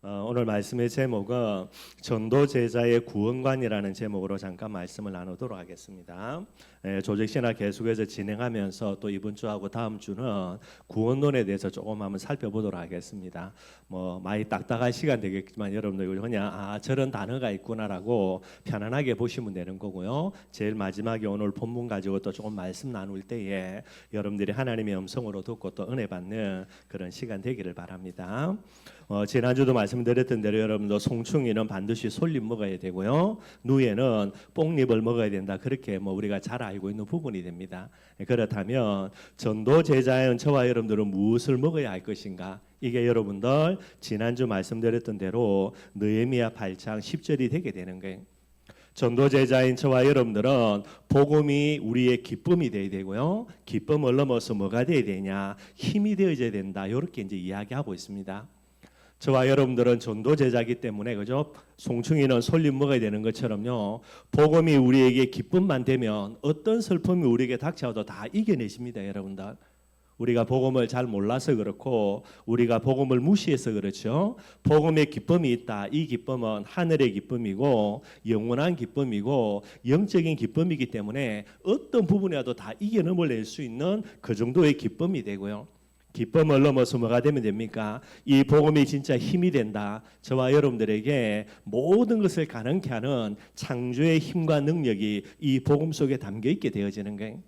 오늘 말씀의 제목은 전도 제자의 구원관이라는 제목으로 잠깐 말씀을 나누도록 하겠습니다. 조직신학 계속해서 진행하면서 또 이번 주하고 다음 주는 구원론에 대해서 조금 한번 살펴보도록 하겠습니다. 많이 딱딱한 시간 되겠지만 여러분들 그냥 저런 단어가 있구나라고 편안하게 보시면 되는 거고요. 제일 마지막에 오늘 본문 가지고 또 조금 말씀 나눌 때에 여러분들이 하나님의 음성으로 듣고 또 은혜 받는 그런 시간 되기를 바랍니다. 지난주도 말씀드렸던 대로 여러분도 송충이는 반드시 솔잎 먹어야 되고요. 누에는 뽕잎을 먹어야 된다. 그렇게 우리가 잘 알고 있는 부분이 됩니다. 그렇다면 전도 제자인 저와 여러분들은 무엇을 먹어야 할 것인가? 이게 여러분들 지난주 말씀드렸던 대로 느헤미야 8장 10절이 되게 되는 거예요. 전도 제자인 저와 여러분들은 복음이 우리의 기쁨이 되어야 되고요. 기쁨을 넘어서 뭐가 되어야 되냐? 힘이 되어야 된다. 이렇게 이제 이야기하고 있습니다. 저와 여러분들은 전도 제자이기 때문에 그죠? 송충이는 솔잎 먹어야 되는 것처럼요. 복음이 우리에게 기쁨만 되면 어떤 슬픔이 우리에게 닥쳐도 다 이겨내십니다, 여러분들. 우리가 복음을 잘 몰라서 그렇고 우리가 복음을 무시해서 그렇죠. 복음의 기쁨이 있다. 이 기쁨은 하늘의 기쁨이고 영원한 기쁨이고 영적인 기쁨이기 때문에 어떤 부분이라도 다 이겨내낼 수 있는 그 정도의 기쁨이 되고요. 기쁨을 넘어서 뭐가 되면 됩니까? 이 복음이 진짜 힘이 된다. 저와 여러분들에게 모든 것을 가능케 하는 창조의 힘과 능력이 이 복음 속에 담겨 있게 되어지는 거예요.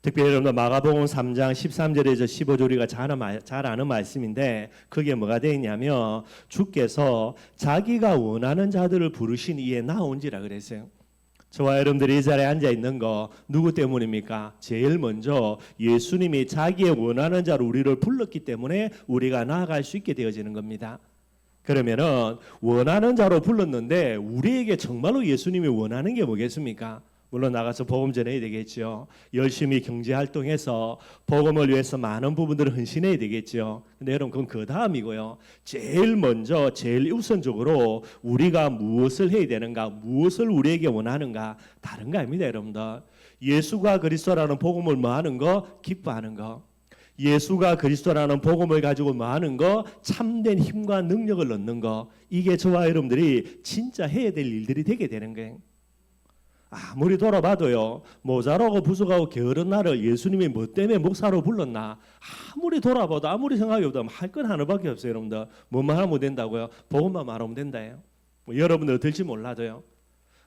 특별히 여러분들 마가복음 3장 13절에서 15절 우리가 잘 아는 말씀인데 그게 뭐가 되어 있냐면 주께서 자기가 원하는 자들을 부르신 이에 나온지라 그랬어요. 저와 여러분들이 이 자리에 앉아 있는 거 누구 때문입니까? 제일 먼저 예수님이 자기의 원하는 자로 우리를 불렀기 때문에 우리가 나아갈 수 있게 되어지는 겁니다. 그러면은 원하는 자로 불렀는데 우리에게 정말로 예수님이 원하는 게 뭐겠습니까? 물론 나가서 복음 전해야 되겠죠. 열심히 경제 활동해서 복음을 위해서 많은 부분들을 헌신해야 되겠죠. 근데 여러분 그건 그 다음이고요. 제일 먼저 제일 우선적으로 우리가 무엇을 해야 되는가, 무엇을 우리에게 원하는가 다른 거 아닙니다, 여러분들. 예수가 그리스도라는 복음을 뭐하는 거? 기뻐하는 거. 예수가 그리스도라는 복음을 가지고 뭐하는 거? 참된 힘과 능력을 얻는 거. 이게 저와 여러분들이 진짜 해야 될 일들이 되게 되는 거예요. 아무리 돌아봐도요. 모자라고 부족하고 게으른 나를 예수님이 뭐 때문에 목사로 불렀나? 아무리 돌아봐도 아무리 생각해도 할 건 하나밖에 없어요. 여러분들. 뭐만 하면 된다고요? 복음만 말하면 된다요. 여러분들 들지 몰라도요.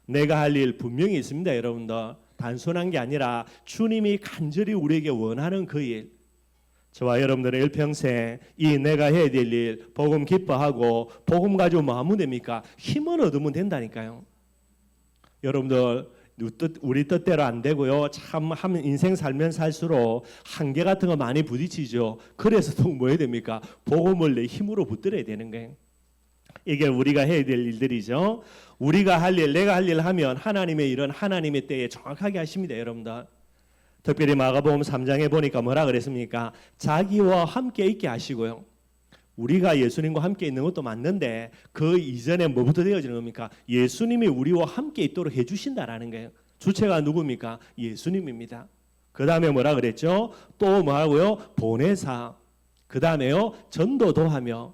내가 할 일 분명히 있습니다. 여러분들. 단순한 게 아니라 주님이 간절히 우리에게 원하는 그 일. 저와 여러분들의 일평생 이 내가 해야 될 일 복음 기뻐하고 복음 가지고 뭐 하면 됩니까? 힘을 얻으면 된다니까요. 여러분들 우리 뜻대로 안 되고요. 참 인생 살면 살수록 한계 같은 거 많이 부딪히죠. 그래서 또 뭐 해야 됩니까? 복음을 내 힘으로 붙들어야 되는 거예요. 이게 우리가 해야 될 일들이죠. 우리가 할 일, 내가 할 일 하면 하나님의 일은 하나님의 때에 정확하게 하십니다, 여러분들. 특별히 마가복음 3장에 보니까 뭐라 그랬습니까? 자기와 함께 있게 하시고요. 우리가 예수님과 함께 있는 것도 맞는데 그 이전에 뭐부터 되어지는 겁니까? 예수님이 우리와 함께 있도록 해주신다라는 거예요. 주체가 누굽니까? 예수님입니다. 그 다음에 뭐라 그랬죠? 또 뭐하고요? 보내사. 그 다음에요? 전도도 하며.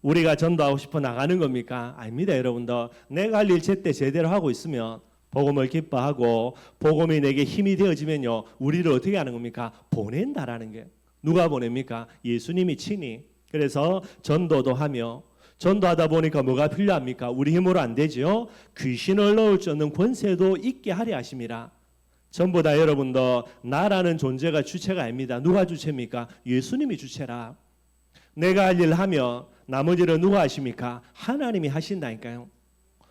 우리가 전도하고 싶어 나가는 겁니까? 아닙니다, 여러분들. 내가 할 일 제때 제대로 하고 있으면 복음을 기뻐하고 복음이 내게 힘이 되어지면요. 우리를 어떻게 하는 겁니까? 보낸다라는 게. 누가 보냅니까? 예수님이 친히. 그래서 전도도 하며 전도하다 보니까 뭐가 필요합니까? 우리 힘으로 안 되죠. 귀신을 넣을 수 없는 권세도 있게 하려 하심이라. 전부 다 여러분도 나라는 존재가 주체가 아닙니다. 누가 주체입니까? 예수님이 주체라. 내가 할 일을 하면 나머지를 누가 하십니까? 하나님이 하신다니까요.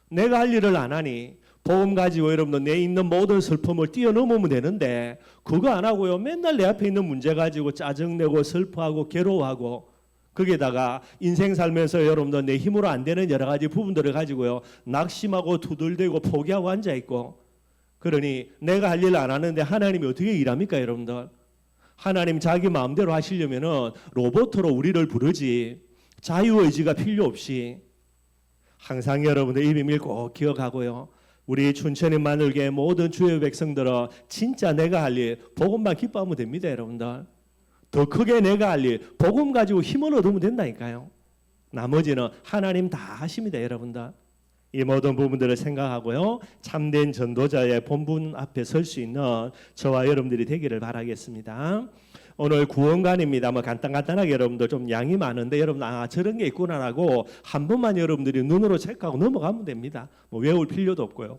내가 할 일을 안 하니 복음 가지고 여러분들 내 있는 모든 슬픔을 뛰어넘으면 되는데 그거 안 하고요. 맨날 내 앞에 있는 문제 가지고 짜증내고 슬퍼하고 괴로워하고 거기에다가 인생 살면서 여러분들 내 힘으로 안 되는 여러 가지 부분들을 가지고요. 낙심하고 투덜대고 포기하고 앉아있고 그러니 내가 할 일을 안 하는데 하나님이 어떻게 일합니까, 여러분들? 하나님 자기 마음대로 하시려면은 로봇으로 우리를 부르지 자유의지가 필요 없이 항상 여러분들 이 비밀 꼭 기억하고요. 우리 춘천인 만들교회 모든 주의 백성들은 진짜 내가 할 일 복음만 기뻐하면 됩니다, 여러분들. 더 크게 내가 할 일 복음 가지고 힘을 얻으면 된다니까요. 나머지는 하나님 다 하십니다, 여러분들. 이 모든 부분들을 생각하고요, 참된 전도자의 본분 앞에 설 수 있는 저와 여러분들이 되기를 바라겠습니다. 오늘 구원관입니다. 뭐 간단하게 여러분들 좀 양이 많은데 여러분 저런 게 있구나라고 한 번만 여러분들이 눈으로 체크하고 넘어가면 됩니다. 뭐 외울 필요도 없고요.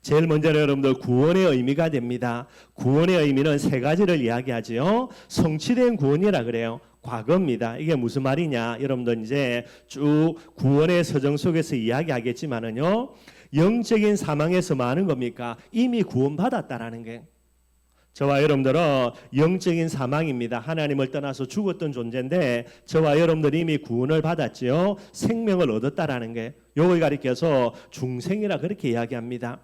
제일 먼저는 여러분들 구원의 의미가 됩니다. 구원의 의미는 세 가지를 이야기하지요. 성취된 구원이라 그래요. 과거입니다. 이게 무슨 말이냐? 여러분들 이제 쭉 구원의 서정 속에서 이야기하겠지만은요, 영적인 사망에서 뭐 하는 겁니까? 이미 구원받았다라는 게. 저와 여러분들은 영적인 사망입니다. 하나님을 떠나서 죽었던 존재인데 저와 여러분들이 이미 구원을 받았지요. 생명을 얻었다라는 게, 요걸 가리켜서 중생이라 그렇게 이야기합니다.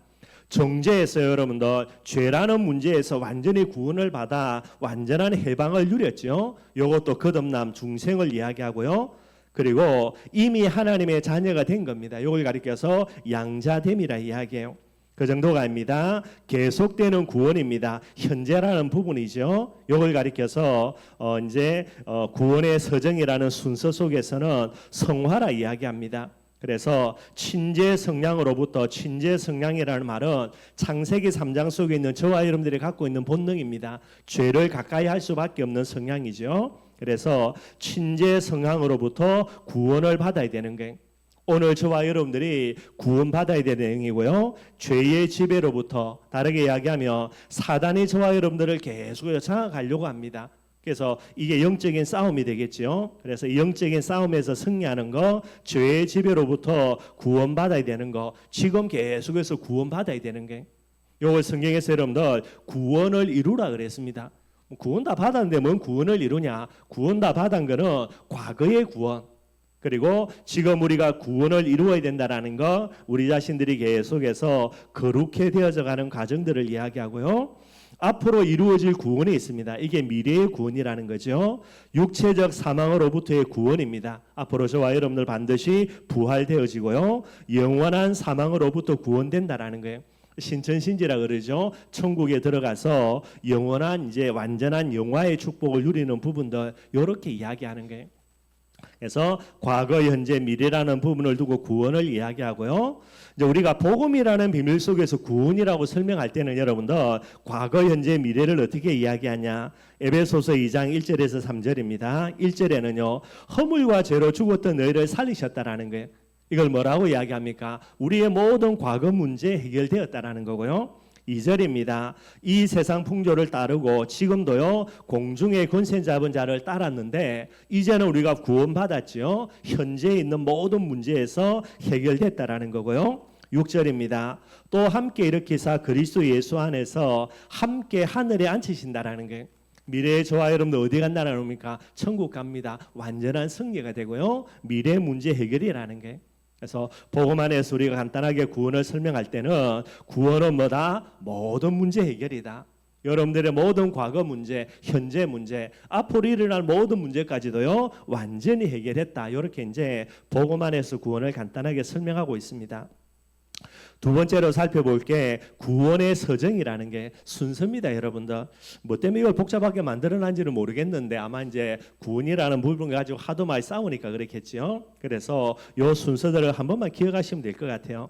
정죄에서 여러분들 죄라는 문제에서 완전히 구원을 받아 완전한 해방을 누렸죠. 요것도 거듭남 중생을 이야기하고요. 그리고 이미 하나님의 자녀가 된 겁니다. 요걸 가리켜서 양자됨이라 이야기해요. 그 정도가 아닙니다. 계속되는 구원입니다. 현재라는 부분이죠. 요걸 가리켜서 이제 구원의 서정이라는 순서 속에서는 성화라 이야기합니다. 그래서 친재 성량으로부터, 친재 성량이라는 말은 창세기 3장 속에 있는 저와 여러분들이 갖고 있는 본능입니다. 죄를 가까이 할 수밖에 없는 성량이죠. 그래서 친재 성량으로부터 구원을 받아야 되는 게 오늘 저와 여러분들이 구원받아야 되는 내용이고요. 죄의 지배로부터, 다르게 이야기하면 사단이 저와 여러분들을 계속 장악하려고 합니다. 그래서 이게 영적인 싸움이 되겠죠. 그래서 이 영적인 싸움에서 승리하는 거, 죄의 지배로부터 구원받아야 되는 거, 지금 계속해서 구원받아야 되는 게, 요걸 성경에서 여러분들 구원을 이루라 그랬습니다. 구원 다 받았는데 뭔 구원을 이루냐? 구원 다 받은 거는 과거의 구원, 그리고 지금 우리가 구원을 이루어야 된다라는 거, 우리 자신들이 계속해서 거룩해 되어져 가는 과정들을 이야기하고요. 앞으로 이루어질 구원이 있습니다. 이게 미래의 구원이라는 거죠. 육체적 사망으로부터의 구원입니다. 앞으로 저와 여러분들 반드시 부활되어지고요. 영원한 사망으로부터 구원된다라는 거예요. 신천신지라 그러죠. 천국에 들어가서 영원한 이제 완전한 영화의 축복을 누리는 부분들, 이렇게 이야기하는 거예요. 그래서 과거, 현재, 미래라는 부분을 두고 구원을 이야기하고요. 이제 우리가 복음이라는 비밀 속에서 구원이라고 설명할 때는 여러분들 과거, 현재, 미래를 어떻게 이야기하냐? 에베소서 2장 1절에서 3절입니다. 1절에는요, 허물과 죄로 죽었던 너희를 살리셨다라는 거예요. 이걸 뭐라고 이야기합니까? 우리의 모든 과거 문제 해결되었다라는 거고요. 2절입니다. 이 세상 풍조를 따르고 지금도요 공중의 권세 잡은 자를 따랐는데 이제는 우리가 구원받았죠. 현재에 있는 모든 문제에서 해결됐다라는 거고요. 6절입니다. 또 함께 일으키사 그리스도 예수 안에서 함께 하늘에 앉히신다라는 게, 미래의 저와 여러분들 어디 간다는 겁니까? 천국 갑니다. 완전한 승리가 되고요. 미래 문제 해결이라는 게. 그래서 복음 안에서 우리가 간단하게 구원을 설명할 때는 구원은 뭐다? 모든 문제 해결이다. 여러분들의 모든 과거 문제, 현재 문제, 앞으로 일어날 모든 문제까지도요 완전히 해결했다. 이렇게 이제 복음 안에서 구원을 간단하게 설명하고 있습니다. 두 번째로 살펴볼 게 구원의 서정이라는 게 순서입니다, 여러분들. 뭐 때문에 이걸 복잡하게 만들어낸지는 모르겠는데 아마 이제 구원이라는 부분 가지고 하도 많이 싸우니까 그렇겠죠. 그래서 요 순서들을 한 번만 기억하시면 될 것 같아요.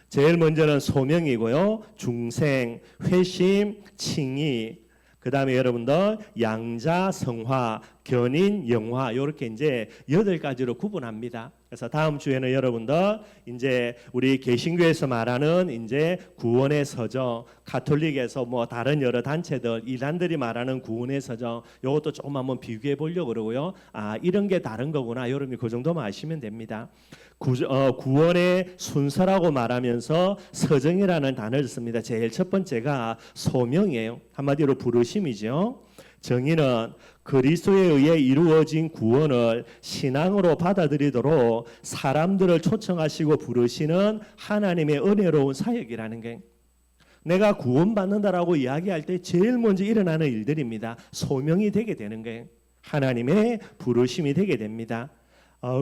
제일 먼저는 소명이고요, 중생, 회심, 칭의, 그 다음에 여러분들 양자, 성화, 견인, 영화, 이렇게 이제 8가지로 구분합니다. 그래서 다음 주에는 여러분들 이제 우리 개신교에서 말하는 이제 구원의 서정, 가톨릭에서 뭐 다른 여러 단체들, 이단들이 말하는 구원의 서정, 이것도 조금 한번 비교해 보려고 그러고요. 아, 이런 게 다른 거구나. 여러분이 그 정도만 아시면 됩니다. 구원의 순서라고 말하면서 서정이라는 단어를 씁니다. 제일 첫 번째가 소명이에요. 한마디로 부르심이죠. 정의는 그리스도에 의해 이루어진 구원을 신앙으로 받아들이도록 사람들을 초청하시고 부르시는 하나님의 은혜로운 사역이라는 게, 내가 구원받는다라고 이야기할 때 제일 먼저 일어나는 일들입니다. 소명이 되게 되는 거예요. 하나님의 부르심이 되게 됩니다.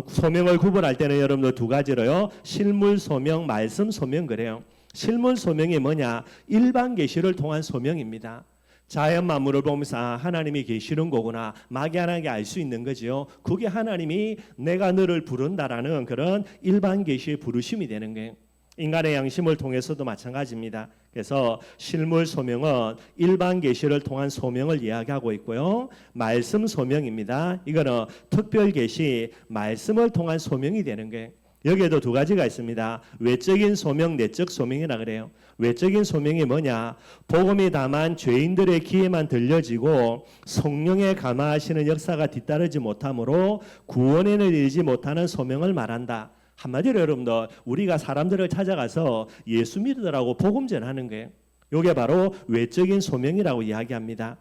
소명을 구분할 때는 여러분들 두 가지로요, 실물 소명, 말씀 소명 그래요. 실물 소명이 뭐냐? 일반 계시를 통한 소명입니다. 자연 만물을 보면서 하나님이 계시는 거구나 막연하게 알 수 있는 거죠. 그게 하나님이 내가 너를 부른다라는 그런 일반 계시의 부르심이 되는 거예요. 인간의 양심을 통해서도 마찬가지입니다. 그래서 실물 소명은 일반 계시를 통한 소명을 이야기하고 있고요. 말씀 소명입니다. 이거는 특별 계시, 말씀을 통한 소명이 되는 거예요. 여기에도 두 가지가 있습니다. 외적인 소명, 내적 소명이라 그래요. 외적인 소명이 뭐냐? 복음이 다만 죄인들의 귀에만 들려지고 성령에 감화하시는 역사가 뒤따르지 못하므로 구원에는 이르지 못하는 소명을 말한다. 한마디로 여러분들 우리가 사람들을 찾아가서 예수 믿으라고 복음 전하는 거예요. 이게 바로 외적인 소명이라고 이야기합니다.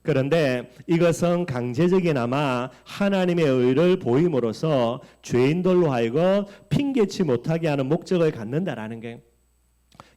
그런데 이것은 강제적이나마 하나님의 의를 보임으로써 죄인들로 하여금 핑계치 못하게 하는 목적을 갖는다라는 게,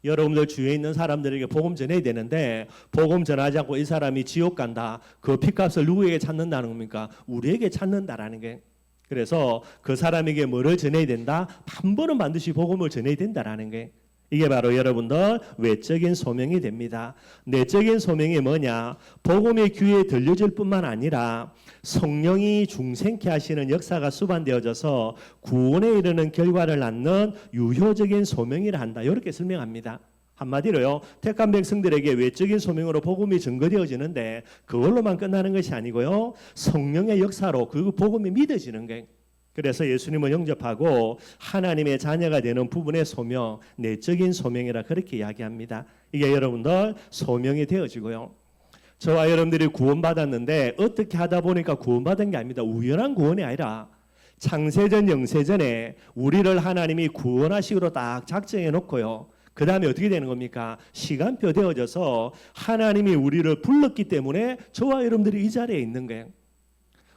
여러분들 주위에 있는 사람들에게 복음 전해야 되는데 복음 전하지 않고 이 사람이 지옥 간다. 그 핏값을 누구에게 찾는다는 겁니까? 우리에게 찾는다라는 게. 그래서 그 사람에게 뭐를 전해야 된다? 한 번은 반드시 복음을 전해야 된다라는 게, 이게 바로 여러분들 외적인 소명이 됩니다. 내적인 소명이 뭐냐? 복음의 귀에 들려질 뿐만 아니라 성령이 중생케 하시는 역사가 수반되어져서 구원에 이르는 결과를 낳는 유효적인 소명이라 한다. 이렇게 설명합니다. 한마디로요, 택한 백성들에게 외적인 소명으로 복음이 증거되어지는데 그걸로만 끝나는 것이 아니고요, 성령의 역사로 그 복음이 믿어지는 거예요. 그래서 예수님을 영접하고 하나님의 자녀가 되는 부분의 소명, 내적인 소명이라 그렇게 이야기합니다. 이게 여러분들 소명이 되어지고요. 저와 여러분들이 구원받았는데 어떻게 하다 보니까 구원받은 게 아닙니다. 우연한 구원이 아니라 창세전 영세전에 우리를 하나님이 구원하시기로 딱 작정해 놓고요. 그 다음에 어떻게 되는 겁니까? 시간표 되어져서 하나님이 우리를 불렀기 때문에 저와 여러분들이 이 자리에 있는 거예요.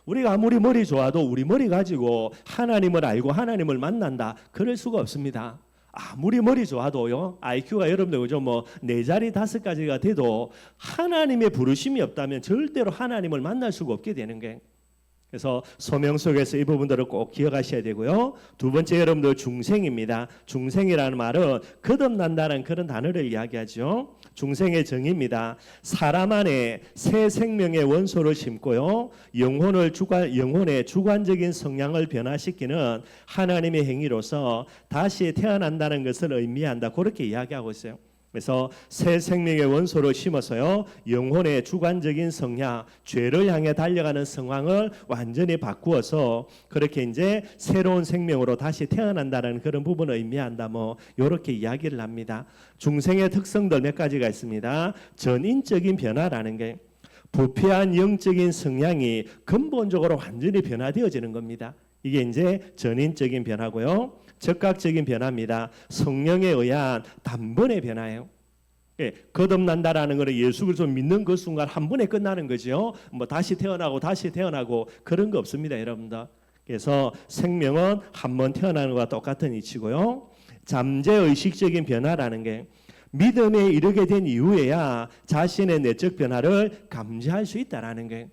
우리가 아무리 머리 좋아도 우리 머리 가지고 하나님을 알고 하나님을 만난다, 그럴 수가 없습니다. 아무리 머리 좋아도요, IQ가 여러분들 그죠, 뭐 4자리 5가지가 돼도 하나님의 부르심이 없다면 절대로 하나님을 만날 수가 없게 되는 거예요. 그래서 소명 속에서 이 부분들을 꼭 기억하셔야 되고요. 두 번째, 여러분들 중생입니다. 중생이라는 말은 거듭난다는 그런 단어를 이야기하죠. 중생의 정의입니다. 사람 안에 새 생명의 원소를 심고요, 영혼의 주관적인 성향을 변화시키는 하나님의 행위로서 다시 태어난다는 것을 의미한다. 그렇게 이야기하고 있어요. 그래서 새 생명의 원소를 심어서요, 영혼의 주관적인 성향, 죄를 향해 달려가는 상황을 완전히 바꾸어서 그렇게 이제 새로운 생명으로 다시 태어난다는 그런 부분을 의미한다. 뭐 이렇게 이야기를 합니다. 중생의 특성들 몇 가지가 있습니다. 전인적인 변화라는 게, 부패한 영적인 성향이 근본적으로 완전히 변화되어지는 겁니다. 이게 이제 전인적인 변화고요. 적각적인 변화입니다. 성령에 의한 단번에 변화예요. 예, 거듭난다라는 것은 예수 그리스도 믿는 그 순간 한 번에 끝나는 거죠. 뭐 다시 태어나고 그런 거 없습니다, 여러분들. 그래서 생명은 한 번 태어나는 것과 똑같은 이치고요. 잠재의식적인 변화라는 게, 믿음에 이르게 된 이후에야 자신의 내적 변화를 감지할 수 있다라는 게,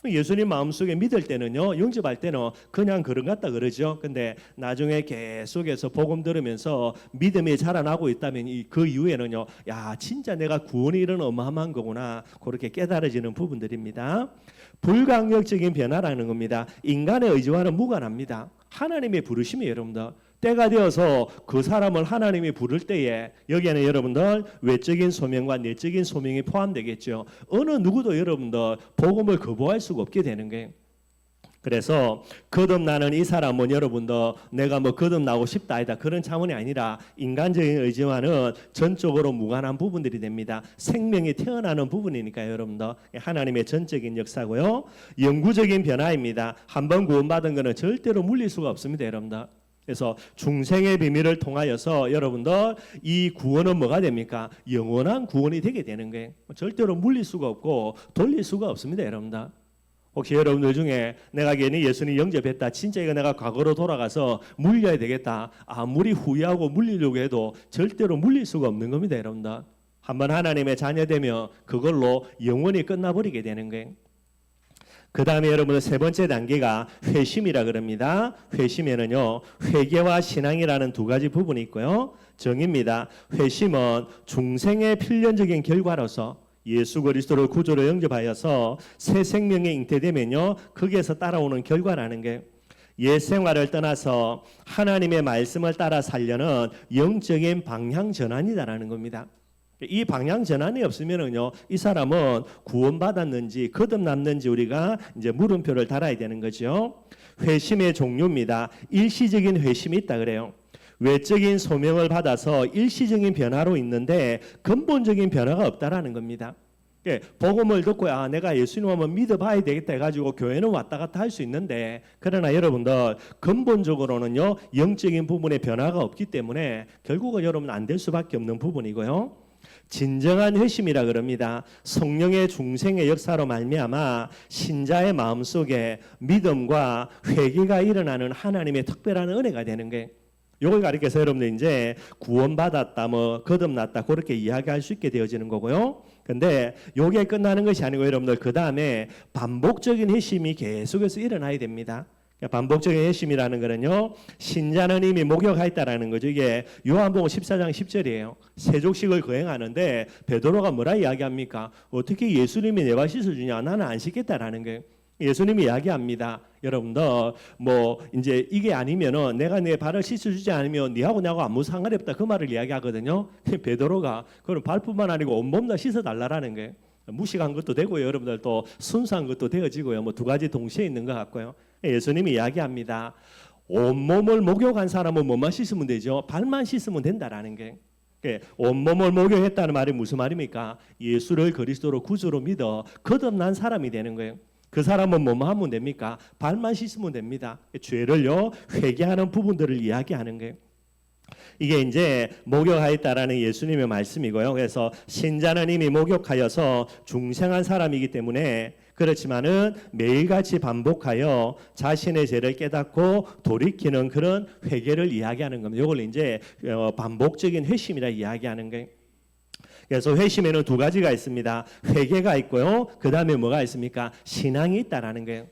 예수님 마음속에 믿을 때는요, 영접할 때는 그냥 그런 것 같다 그러죠. 근데 나중에 계속해서 복음 들으면서 믿음이 자라나고 있다면 그 이후에는요, 야 진짜 내가 구원이 이런 어마어마한 거구나, 그렇게 깨달아지는 부분들입니다. 불강력적인 변화라는 겁니다. 인간의 의지와는 무관합니다. 하나님의 부르심이 여러분들, 때가 되어서 그 사람을 하나님이 부를 때에 여기에는 여러분들 외적인 소명과 내적인 소명이 포함되겠죠. 어느 누구도 여러분들 복음을 거부할 수가 없게 되는 거예요. 그래서 거듭나는 이 사람은 여러분들 내가 뭐 거듭나고 싶다 아니다 그런 차원이 아니라 인간적인 의지와는 전적으로 무관한 부분들이 됩니다. 생명이 태어나는 부분이니까요, 여러분들. 하나님의 전적인 역사고요. 영구적인 변화입니다. 한번 구원받은 것은 절대로 물릴 수가 없습니다, 여러분들. 그래서 중생의 비밀을 통하여서 여러분들 이 구원은 뭐가 됩니까? 영원한 구원이 되게 되는 거예요. 절대로 물릴 수가 없고 돌릴 수가 없습니다, 여러분들. 혹시 여러분들 중에 내가 괜히 예수님 영접했다, 진짜 이거 내가 과거로 돌아가서 물려야 되겠다, 아무리 후회하고 물리려고 해도 절대로 물릴 수가 없는 겁니다, 여러분들. 한번 하나님의 자녀되면 그걸로 영원히 끝나버리게 되는 거예요. 그 다음에 여러분들 세 번째 단계가 회심이라 그럽니다. 회심에는요, 회개와 신앙이라는 두 가지 부분이 있고요. 정의입니다. 회심은 중생의 필연적인 결과로서 예수 그리스도를 구주로 영접하여서 새 생명에 잉태되면요, 거기에서 따라오는 결과라는 게 옛 생활을 떠나서 하나님의 말씀을 따라 살려는 영적인 방향 전환이다라는 겁니다. 이 방향 전환이 없으면은요, 이 사람은 구원받았는지 거듭났는지 우리가 이제 물음표를 달아야 되는 거죠. 회심의 종류입니다. 일시적인 회심이 있다 그래요. 외적인 소명을 받아서 일시적인 변화로 있는데 근본적인 변화가 없다라는 겁니다. 복음을 듣고 내가 예수님 한번 믿어봐야 되겠다 해가지고 교회는 왔다 갔다 할 수 있는데, 그러나 여러분들 근본적으로는요, 영적인 부분에 변화가 없기 때문에 결국은 여러분 안 될 수밖에 없는 부분이고요. 진정한 회심이라 그럽니다. 성령의 중생의 역사로 말미암아 신자의 마음속에 믿음과 회개가 일어나는 하나님의 특별한 은혜가 되는 게, 요걸 가리켜서 여러분들 이제 구원받았다, 뭐 거듭났다 그렇게 이야기할 수 있게 되어지는 거고요. 근데 요게 끝나는 것이 아니고 여러분들 그 다음에 반복적인 회심이 계속해서 일어나야 됩니다. 반복적인 회심이라는 거는요, 신자는 이미 목욕하였다라는 거죠. 이게 요한복음 14장 10절이에요. 세족식을 거행하는데 베드로가 뭐라 이야기합니까? 어떻게 예수님이 내 발 씻어주냐? 나는 안 씻겠다라는 거예요. 예수님이 이야기합니다. 여러분들 뭐 이제 이게 아니면은 내가 내 발을 씻어주지 않으면 네하고 나하고 아무 상관이 없다, 그 말을 이야기하거든요. 베드로가 그럼 발뿐만 아니고 온몸 다 씻어달라라는 거예요. 무식한 것도 되고요, 여러분들 또 순수한 것도 되어지고요. 뭐 두 가지 동시에 있는 것 같고요. 예수님이 이야기합니다. 온몸을 목욕한 사람은 뭐만 씻으면 되죠? 발만 씻으면 된다라는 게. 온몸을 목욕했다는 말이 무슨 말입니까? 예수를 그리스도로 구주로 믿어 거듭난 사람이 되는 거예요. 그 사람은 뭐만 하면 됩니까? 발만 씻으면 됩니다. 죄를요, 회개하는 부분들을 이야기하는 거예요. 이게 이제 목욕하였다라는 예수님의 말씀이고요. 그래서 신자는 이미 목욕하여서 중생한 사람이기 때문에, 그렇지만은 매일같이 반복하여 자신의 죄를 깨닫고 돌이키는 그런 회개를 이야기하는 겁니다. 이걸 이제 반복적인 회심이라 이야기하는 거예요. 그래서 회심에는 두 가지가 있습니다. 회개가 있고요, 그 다음에 뭐가 있습니까? 신앙이 있다라는 거예요.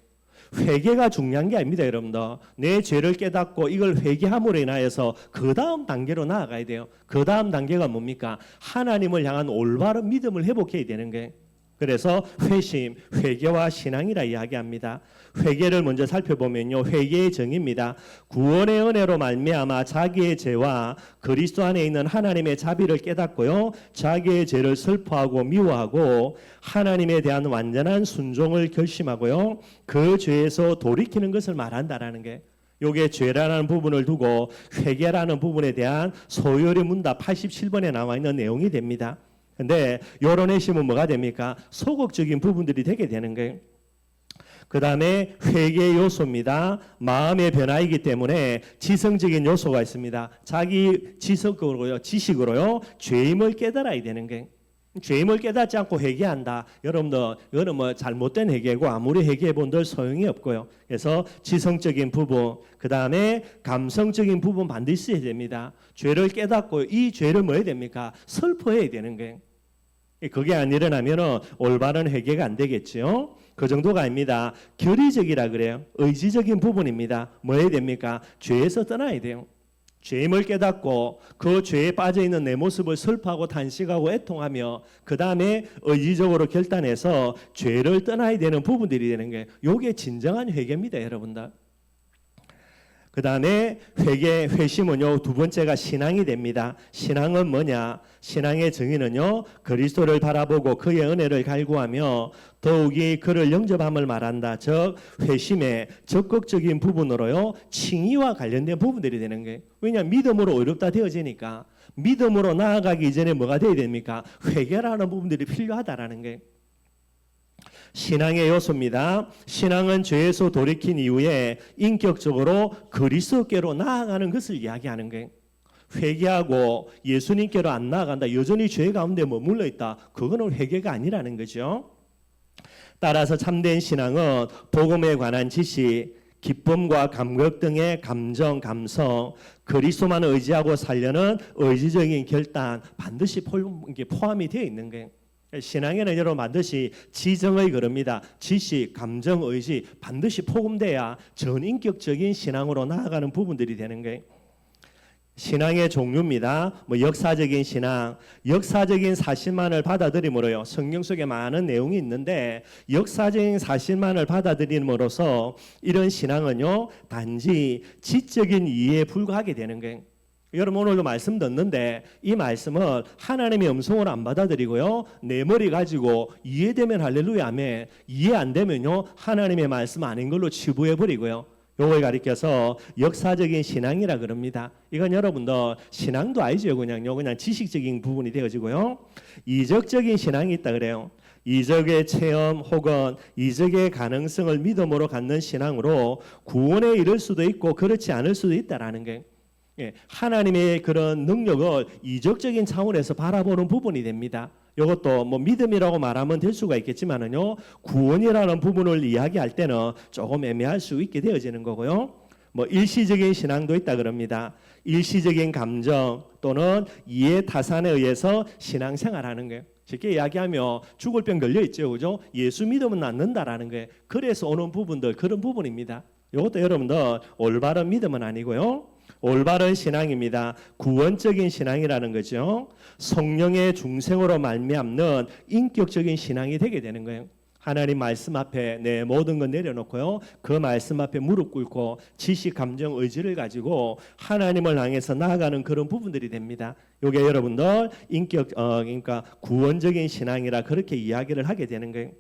회개가 중요한 게 아닙니다, 여러분들. 내 죄를 깨닫고 이걸 회개함으로 인하여서 그 다음 단계로 나아가야 돼요. 그 다음 단계가 뭡니까? 하나님을 향한 올바른 믿음을 회복해야 되는 거예요. 그래서 회심, 회개와 신앙이라 이야기합니다. 회개를 먼저 살펴보면요, 회개의 정의입니다. 구원의 은혜로 말미암아 자기의 죄와 그리스도 안에 있는 하나님의 자비를 깨닫고요, 자기의 죄를 슬퍼하고 미워하고 하나님에 대한 완전한 순종을 결심하고요, 그 죄에서 돌이키는 것을 말한다라는 게, 요게 죄라는 부분을 두고 회개라는 부분에 대한 소요리 문답 87번에 나와 있는 내용이 됩니다. 근데 요런 회심은 뭐가 됩니까? 소극적인 부분들이 되게 되는 거예요. 그 다음에 회개의 요소입니다. 마음의 변화이기 때문에 지성적인 요소가 있습니다. 자기 지식으로요, 죄임을 깨달아야 되는 거예요. 죄임을 깨닫지 않고 회개한다, 여러분들 이거는 뭐 잘못된 회개고 아무리 회개해 본들 소용이 없고요. 그래서 지성적인 부분, 그 다음에 감성적인 부분 반드시 해야 됩니다. 죄를 깨닫고 이 죄를 뭐 해야 됩니까? 설포해야 되는 거예요. 그게 안 일어나면 올바른 회개가 안 되겠죠. 그 정도가 아닙니다. 결의적이라 그래요. 의지적인 부분입니다. 뭐 해야 됩니까? 죄에서 떠나야 돼요. 죄임을 깨닫고 그 죄에 빠져있는 내 모습을 슬퍼하고 탄식하고 애통하며 그 다음에 의지적으로 결단해서 죄를 떠나야 되는 부분들이 되는 게, 이게 진정한 회개입니다, 여러분들. 그 다음에 회심은요, 두 번째가 신앙이 됩니다. 신앙은 뭐냐? 신앙의 정의는요, 그리스도를 바라보고 그의 은혜를 갈구하며 더욱이 그를 영접함을 말한다. 즉 회심의 적극적인 부분으로요, 칭의와 관련된 부분들이 되는 거예요. 왜냐하면 믿음으로 의롭다 되어지니까 믿음으로 나아가기 이전에 뭐가 되어야 됩니까? 회개라는 부분들이 필요하다라는 거예요. 신앙의 요소입니다. 신앙은 죄에서 돌이킨 이후에 인격적으로 그리스도께로 나아가는 것을 이야기하는 거예요. 회개하고 예수님께로 안 나아간다, 여전히 죄 가운데 머물러 있다, 그거는 회개가 아니라는 거죠. 따라서 참된 신앙은 복음에 관한 지식, 기쁨과 감격 등의 감정, 감성, 그리스도만 의지하고 살려는 의지적인 결단 반드시 포함이 되어 있는 거예요. 신앙에는 여러분 반드시 지정의 그럽니다. 지식, 감정, 의지 반드시 포함돼야 전인격적인 신앙으로 나아가는 부분들이 되는 거예요. 신앙의 종류입니다. 역사적인 신앙, 역사적인 사실만을 받아들임으로요. 성경 속에 많은 내용이 있는데 역사적인 사실만을 받아들임으로써 이런 신앙은요 단지 지적인 이해에 불과하게 되는 거예요. 여러분 오늘도 말씀 듣는데 이 말씀을 하나님의 음성으로 안 받아들이고요 내 머리 가지고 이해되면 할렐루야 아멘, 이해 안 되면요 하나님의 말씀 아닌 걸로 치부해 버리고요. 요걸 가리켜서 역사적인 신앙이라 그럽니다. 이건 여러분들 신앙도 아니죠. 그냥 지식적인 부분이 되어지고요. 이적적인 신앙이 있다 그래요. 이적의 체험 혹은 이적의 가능성을 믿음으로 갖는 신앙으로 구원에 이를 수도 있고 그렇지 않을 수도 있다라는 게 하나님의 그런 능력을 이적적인 차원에서 바라보는 부분이 됩니다. 이것도 믿음이라고 말하면 될 수가 있겠지만은요 구원이라는 부분을 이야기할 때는 조금 애매할 수 있게 되어지는 거고요. 일시적인 신앙도 있다 그럽니다. 일시적인 감정 또는 이해 타산에 의해서 신앙생활하는 거예요. 쉽게 이야기하면 죽을 병 걸려 있죠, 그죠? 예수 믿으면 낫는다라는 거예요. 그래서 오는 부분들 그런 부분입니다. 이것도 여러분들 올바른 믿음은 아니고요. 올바른 신앙입니다. 구원적인 신앙이라는 거죠. 성령의 중생으로 말미암는 인격적인 신앙이 되게 되는 거예요. 하나님 말씀 앞에 내 모든 것 내려놓고요. 그 말씀 앞에 무릎 꿇고 지식, 감정, 의지를 가지고 하나님을 향해서 나아가는 그런 부분들이 됩니다. 이게 여러분들 그러니까 구원적인 신앙이라 그렇게 이야기를 하게 되는 거예요.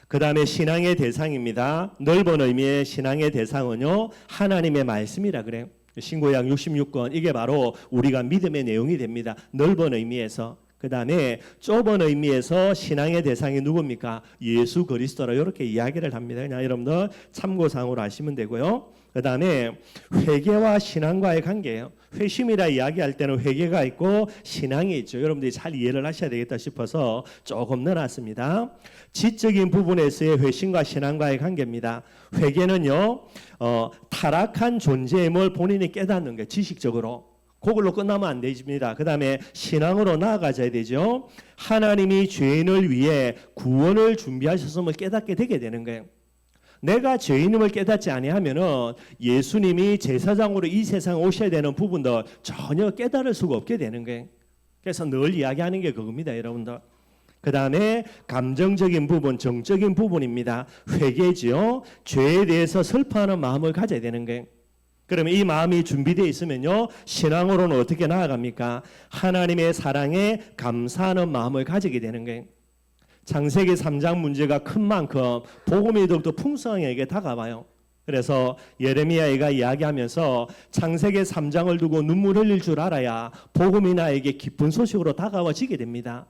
그 다음에 신앙의 대상입니다. 넓은 의미의 신앙의 대상은요 하나님의 말씀이라 그래요. 신구약 66권 이게 바로 우리가 믿음의 내용이 됩니다. 넓은 의미에서. 그 다음에 좁은 의미에서 신앙의 대상이 누굽니까? 예수 그리스도라 이렇게 이야기를 합니다. 그냥 여러분들 참고상으로 아시면 되고요. 그 다음에 회개와 신앙과의 관계예요. 회심이라 이야기할 때는 회개가 있고 신앙이 있죠. 여러분들이 잘 이해를 하셔야 되겠다 싶어서 조금 넣어놨습니다. 지적인 부분에서의 회심과 신앙과의 관계입니다. 회개는요 타락한 존재임을 본인이 깨닫는 게 지식적으로 그걸로 끝나면 안 됩니다. 그 다음에 신앙으로 나아가야 되죠. 하나님이 죄인을 위해 구원을 준비하셨음을 깨닫게 되게 되는 거예요. 내가 죄인임을 깨닫지 아니하면은 예수님이 제사장으로 이 세상에 오셔야 되는 부분도 전혀 깨달을 수가 없게 되는 거예요. 그래서 늘 이야기하는 게 그겁니다, 여러분들. 그 다음에 감정적인 부분, 정적인 부분입니다. 회개지요. 죄에 대해서 슬퍼하는 마음을 가져야 되는 거예요. 그러면 이 마음이 준비되어 있으면요 신앙으로는 어떻게 나아갑니까? 하나님의 사랑에 감사하는 마음을 가지게 되는 거예요. 창세기 3장 문제가 큰 만큼 복음이 더욱더 풍성하게 다가와요. 그래서 예레미야가 이야기하면서 창세기 3장을 두고 눈물 흘릴 줄 알아야 복음이 나에게 기쁜 소식으로 다가와지게 됩니다.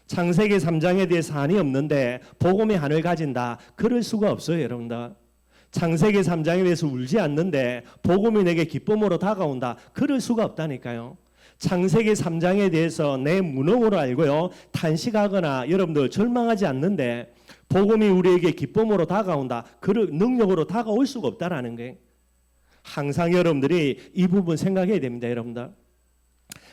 창세기 3장에 대해서 한이 없는데 복음이 한을 가진다. 그럴 수가 없어요, 여러분들. 창세기 3장에 대해서 울지 않는데 복음이 내게 기쁨으로 다가온다. 그럴 수가 없다니까요. 창세기 3장에 대해서 내 무능으로 알고요 탄식하거나 여러분들 절망하지 않는데 복음이 우리에게 기쁨으로 다가온다. 그 능력으로 다가올 수가 없다라는 거예요. 항상 여러분들이 이 부분 생각해야 됩니다, 여러분들.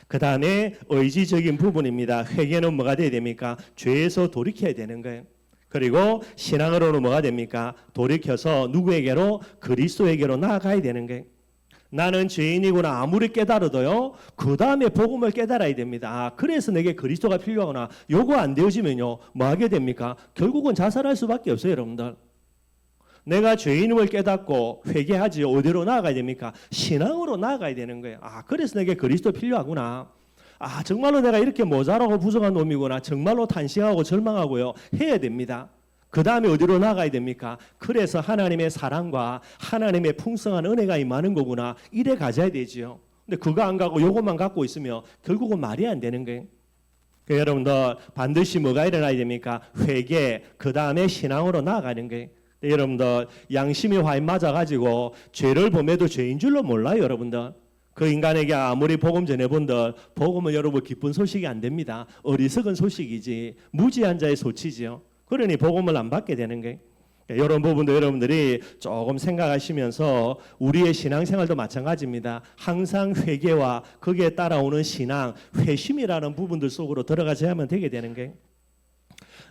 그 다음에 의지적인 부분입니다. 회개는 뭐가 돼야 됩니까? 죄에서 돌이켜야 되는 거예요. 그리고 신앙으로는 뭐가 됩니까? 돌이켜서 누구에게로? 그리스도에게로 나아가야 되는 거예요. 나는 죄인이구나 아무리 깨달아도요 그 다음에 복음을 깨달아야 됩니다. 그래서 내게 그리스도가 필요하구나. 요거 안 되어지면요 뭐 하게 됩니까? 결국은 자살할 수밖에 없어요, 여러분들. 내가 죄인임을 깨닫고 회개하지 어디로 나아가야 됩니까? 신앙으로 나아가야 되는 거예요. 그래서 내게 그리스도 필요하구나. 정말로 내가 이렇게 모자라고 부족한 놈이구나. 정말로 탄식하고 절망하고요 해야 됩니다. 그 다음에 어디로 나가야 됩니까? 그래서 하나님의 사랑과 하나님의 풍성한 은혜가 임하는 거구나. 이래 가져야 되지요. 근데 그거 안 가고 요것만 갖고 있으면 결국은 말이 안 되는 거예요. 그러니까 여러분들 반드시 뭐가 일어나야 됩니까? 회개, 그 다음에 신앙으로 나아가는 거예요. 여러분들 양심이 화인 맞아가지고 죄를 범해도 죄인 줄로 몰라요, 여러분들. 그 인간에게 아무리 복음 전해본들 복음은 여러분 기쁜 소식이 안 됩니다. 어리석은 소식이지 무지한 자의 소치지요. 그러니 복음을 안 받게 되는 거예요. 이런 부분도 여러분들이 조금 생각하시면서 우리의 신앙생활도 마찬가지입니다. 항상 회개와 거기에 따라오는 신앙, 회심이라는 부분들 속으로 들어가셔야만 되게 되는 거예요.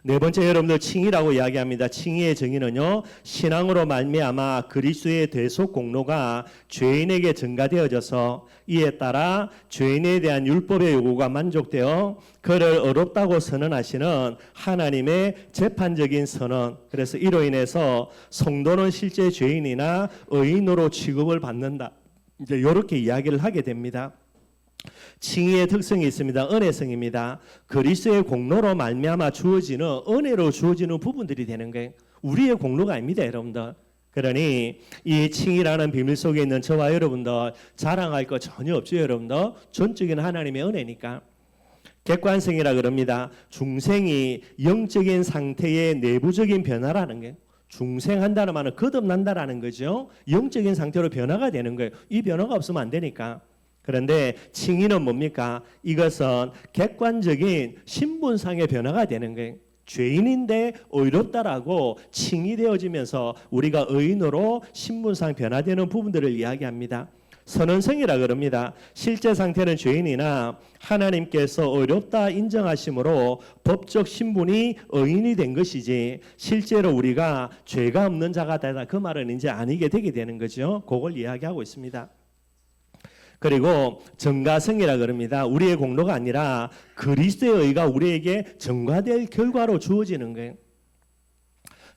네 번째 여러분들 칭의라고 이야기합니다. 칭의의 정의는요, 신앙으로 말미암아 그리스도의 대속 공로가 죄인에게 전가되어져서 이에 따라 죄인에 대한 율법의 요구가 만족되어 그를 의롭다고 선언하시는 하나님의 재판적인 선언. 그래서 이로 인해서 성도는 실제 죄인이나 의인으로 취급을 받는다. 이제 이렇게 이야기를 하게 됩니다. 칭의의 특성이 있습니다. 은혜성입니다. 그리스도의 공로로 말미암아 주어지는, 은혜로 주어지는 부분들이 되는 거예요. 우리의 공로가 아닙니다, 여러분들. 그러니 이 칭의라는 비밀 속에 있는 저와 여러분들 자랑할 거 전혀 없죠, 여러분들. 전적인 하나님의 은혜니까. 객관성이라 그럽니다. 중생이 영적인 상태의 내부적인 변화라는 게, 중생한다는 말은 거듭난다라는 거죠. 영적인 상태로 변화가 되는 거예요. 이 변화가 없으면 안 되니까. 그런데 칭의는 뭡니까? 이것은 객관적인 신분상의 변화가 되는 거예요. 죄인인데 의롭다라고 칭의되어지면서 우리가 의인으로 신분상 변화되는 부분들을 이야기합니다. 선언성이라 그럽니다. 실제 상태는 죄인이나 하나님께서 의롭다 인정하심으로 법적 신분이 의인이 된 것이지 실제로 우리가 죄가 없는 자가 되다, 그 말은 이제 아니게 되게 되는 거죠. 그걸 이야기하고 있습니다. 그리고 전가성이라 그럽니다. 우리의 공로가 아니라 그리스도의 의가 우리에게 전가될 결과로 주어지는 거예요.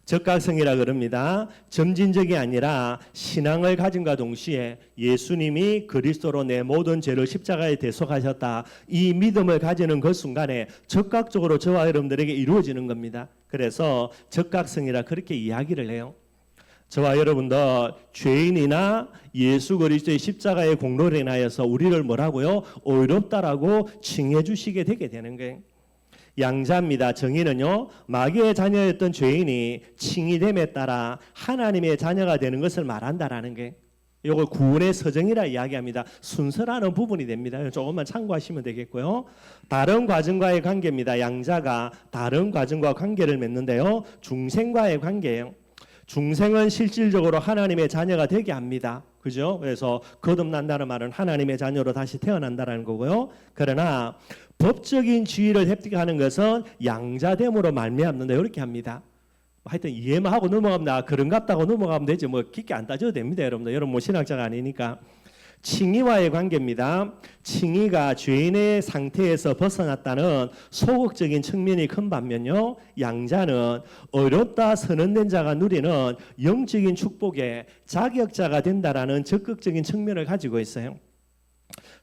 적각성이라 그럽니다. 점진적이 아니라 신앙을 가짐과 동시에 예수님이 그리스도로 내 모든 죄를 십자가에 대속하셨다, 이 믿음을 가지는 그 순간에 적각적으로 저와 여러분들에게 이루어지는 겁니다. 그래서 적각성이라 그렇게 이야기를 해요. 저와 여러분들 죄인이나 예수 그리스도의 십자가의 공로로 인하여서 우리를 뭐라고요? 의롭다라고 칭해 주시게 되게 되는 거예요. 양자입니다. 정의는요, 마귀의 자녀였던 죄인이 칭의됨에 따라 하나님의 자녀가 되는 것을 말한다라는 게, 이걸 구원의 서정이라 이야기합니다. 순서라는 부분이 됩니다. 조금만 참고하시면 되겠고요. 다른 과정과의 관계입니다. 양자가 다른 과정과 관계를 맺는데요, 중생과의 관계예요. 중생은 실질적으로 하나님의 자녀가 되게 합니다. 그죠? 그래서 거듭난다는 말은 하나님의 자녀로 다시 태어난다는 거고요. 그러나 법적인 지위를 획득하는 것은 양자됨으로 말미암는다, 이렇게 합니다. 하여튼 이해만 하고 넘어가면 그런갑다고 넘어가면 되지 뭐 깊게 안 따져도 됩니다, 여러분들. 여러분 뭐 신학자가 아니니까. 칭의와의 관계입니다. 칭의가 죄인의 상태에서 벗어났다는 소극적인 측면이 큰 반면요, 양자는 의롭다 선언된 자가 누리는 영적인 축복의 자격자가 된다라는 적극적인 측면을 가지고 있어요.